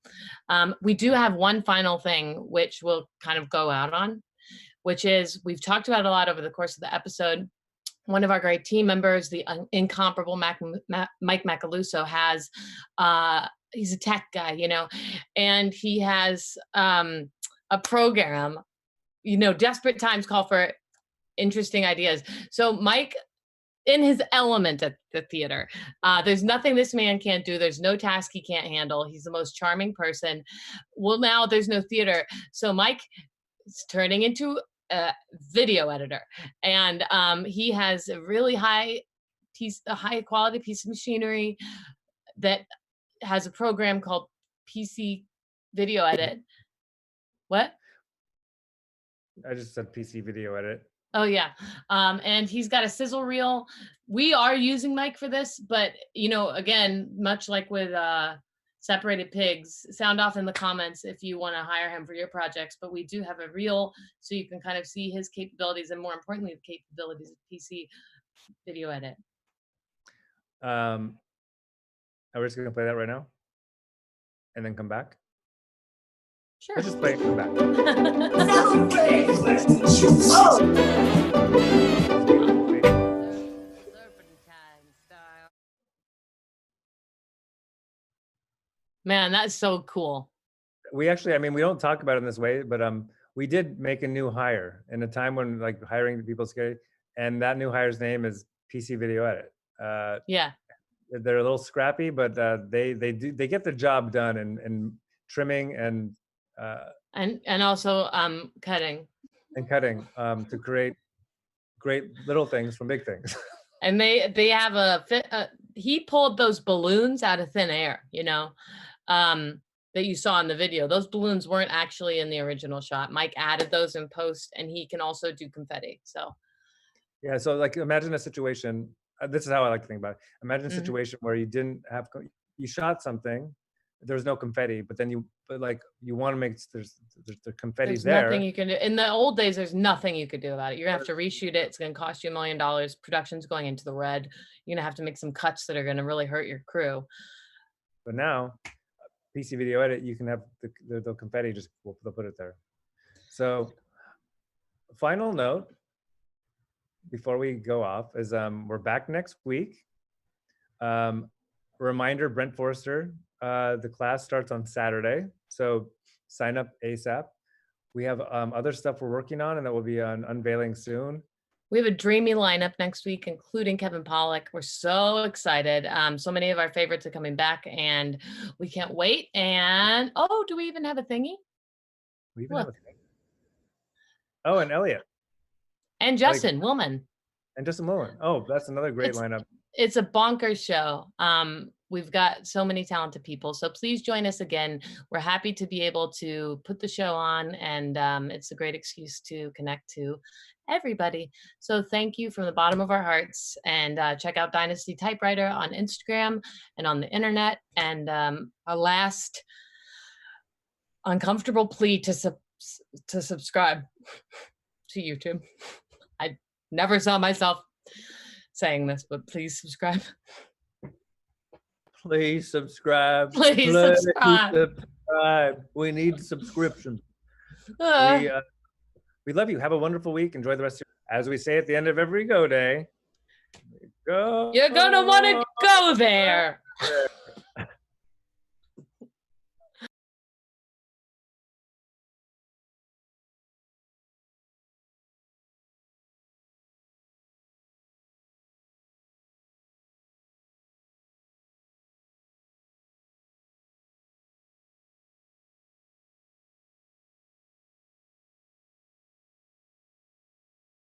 We do have one final thing, which we'll kind of go out on, which is we've talked about a lot over the course of the episode. One of our great team members, the incomparable Mike Macaluso, has, he's a tech guy, you know, and he has a program, you know, desperate times call for interesting ideas. So Mike, in his element at the theater, there's nothing this man can't do. There's no task he can't handle. He's the most charming person. Well, now there's no theater. So Mike is turning into a video editor, and he has a really high quality piece of machinery that has a program called PC Video Edit. What? I just said PC Video Edit. Oh yeah, and he's got a sizzle reel. We are using Mike for this, but you know, again, much like with Separated Pigs, sound off in the comments if you want to hire him for your projects. But we do have a reel, so you can kind of see his capabilities, and more importantly, the capabilities of PC Video Edit. Are we just gonna play that right now, and then come back? Sure. Let's just play it and come back. Man, that's so cool. We actually, I mean, we don't talk about it in this way, but we did make a new hire in a time when like hiring people is scary, and that new hire's name is PC Video Edit. Yeah. They're a little scrappy, but they get the job done and trimming and also cutting to create great little things from big things. And they have he pulled those balloons out of thin air, you know. that you saw in the video. Those balloons weren't actually in the original shot. Mike added those in post, and he can also do confetti. So yeah, so like imagine a situation. This is how I like to think about it. Imagine a situation where you didn't have, you shot something, there's no confetti, but then you want to make there's the confetti there's there. nothing you can do. In the old days, there's nothing you could do about it. You're gonna have to reshoot it. It's gonna cost you $1 million. Production's going into the red. You're gonna have to make some cuts that are gonna really hurt your crew. But now, PC video edit, you can have the confetti, just they'll put it there. So, final note before we go off is we're back next week. Reminder, Brent Forester, the class starts on Saturday, so sign up ASAP. We have other stuff we're working on and that will be unveiling soon. We have a dreamy lineup next week, including Kevin Pollak. We're so excited. So many of our favorites are coming back, and we can't wait. And oh, do we even have a thingy? We even have a thingy. Oh, and Elliot. And Justin Willman. And Justin Willman. Oh, that's another great lineup. It's a bonkers show. We've got so many talented people. So please join us again. We're happy to be able to put the show on, and it's a great excuse to connect to everybody. So thank you from the bottom of our hearts, and check out Dynasty Typewriter on Instagram and on the internet. And our last uncomfortable plea to subscribe to YouTube. I never saw myself saying this, but please subscribe. Please subscribe. Please subscribe. We need subscriptions. We love you. Have a wonderful week. Enjoy the rest of your, as we say at the end of every Go Day. You're gonna want to go there.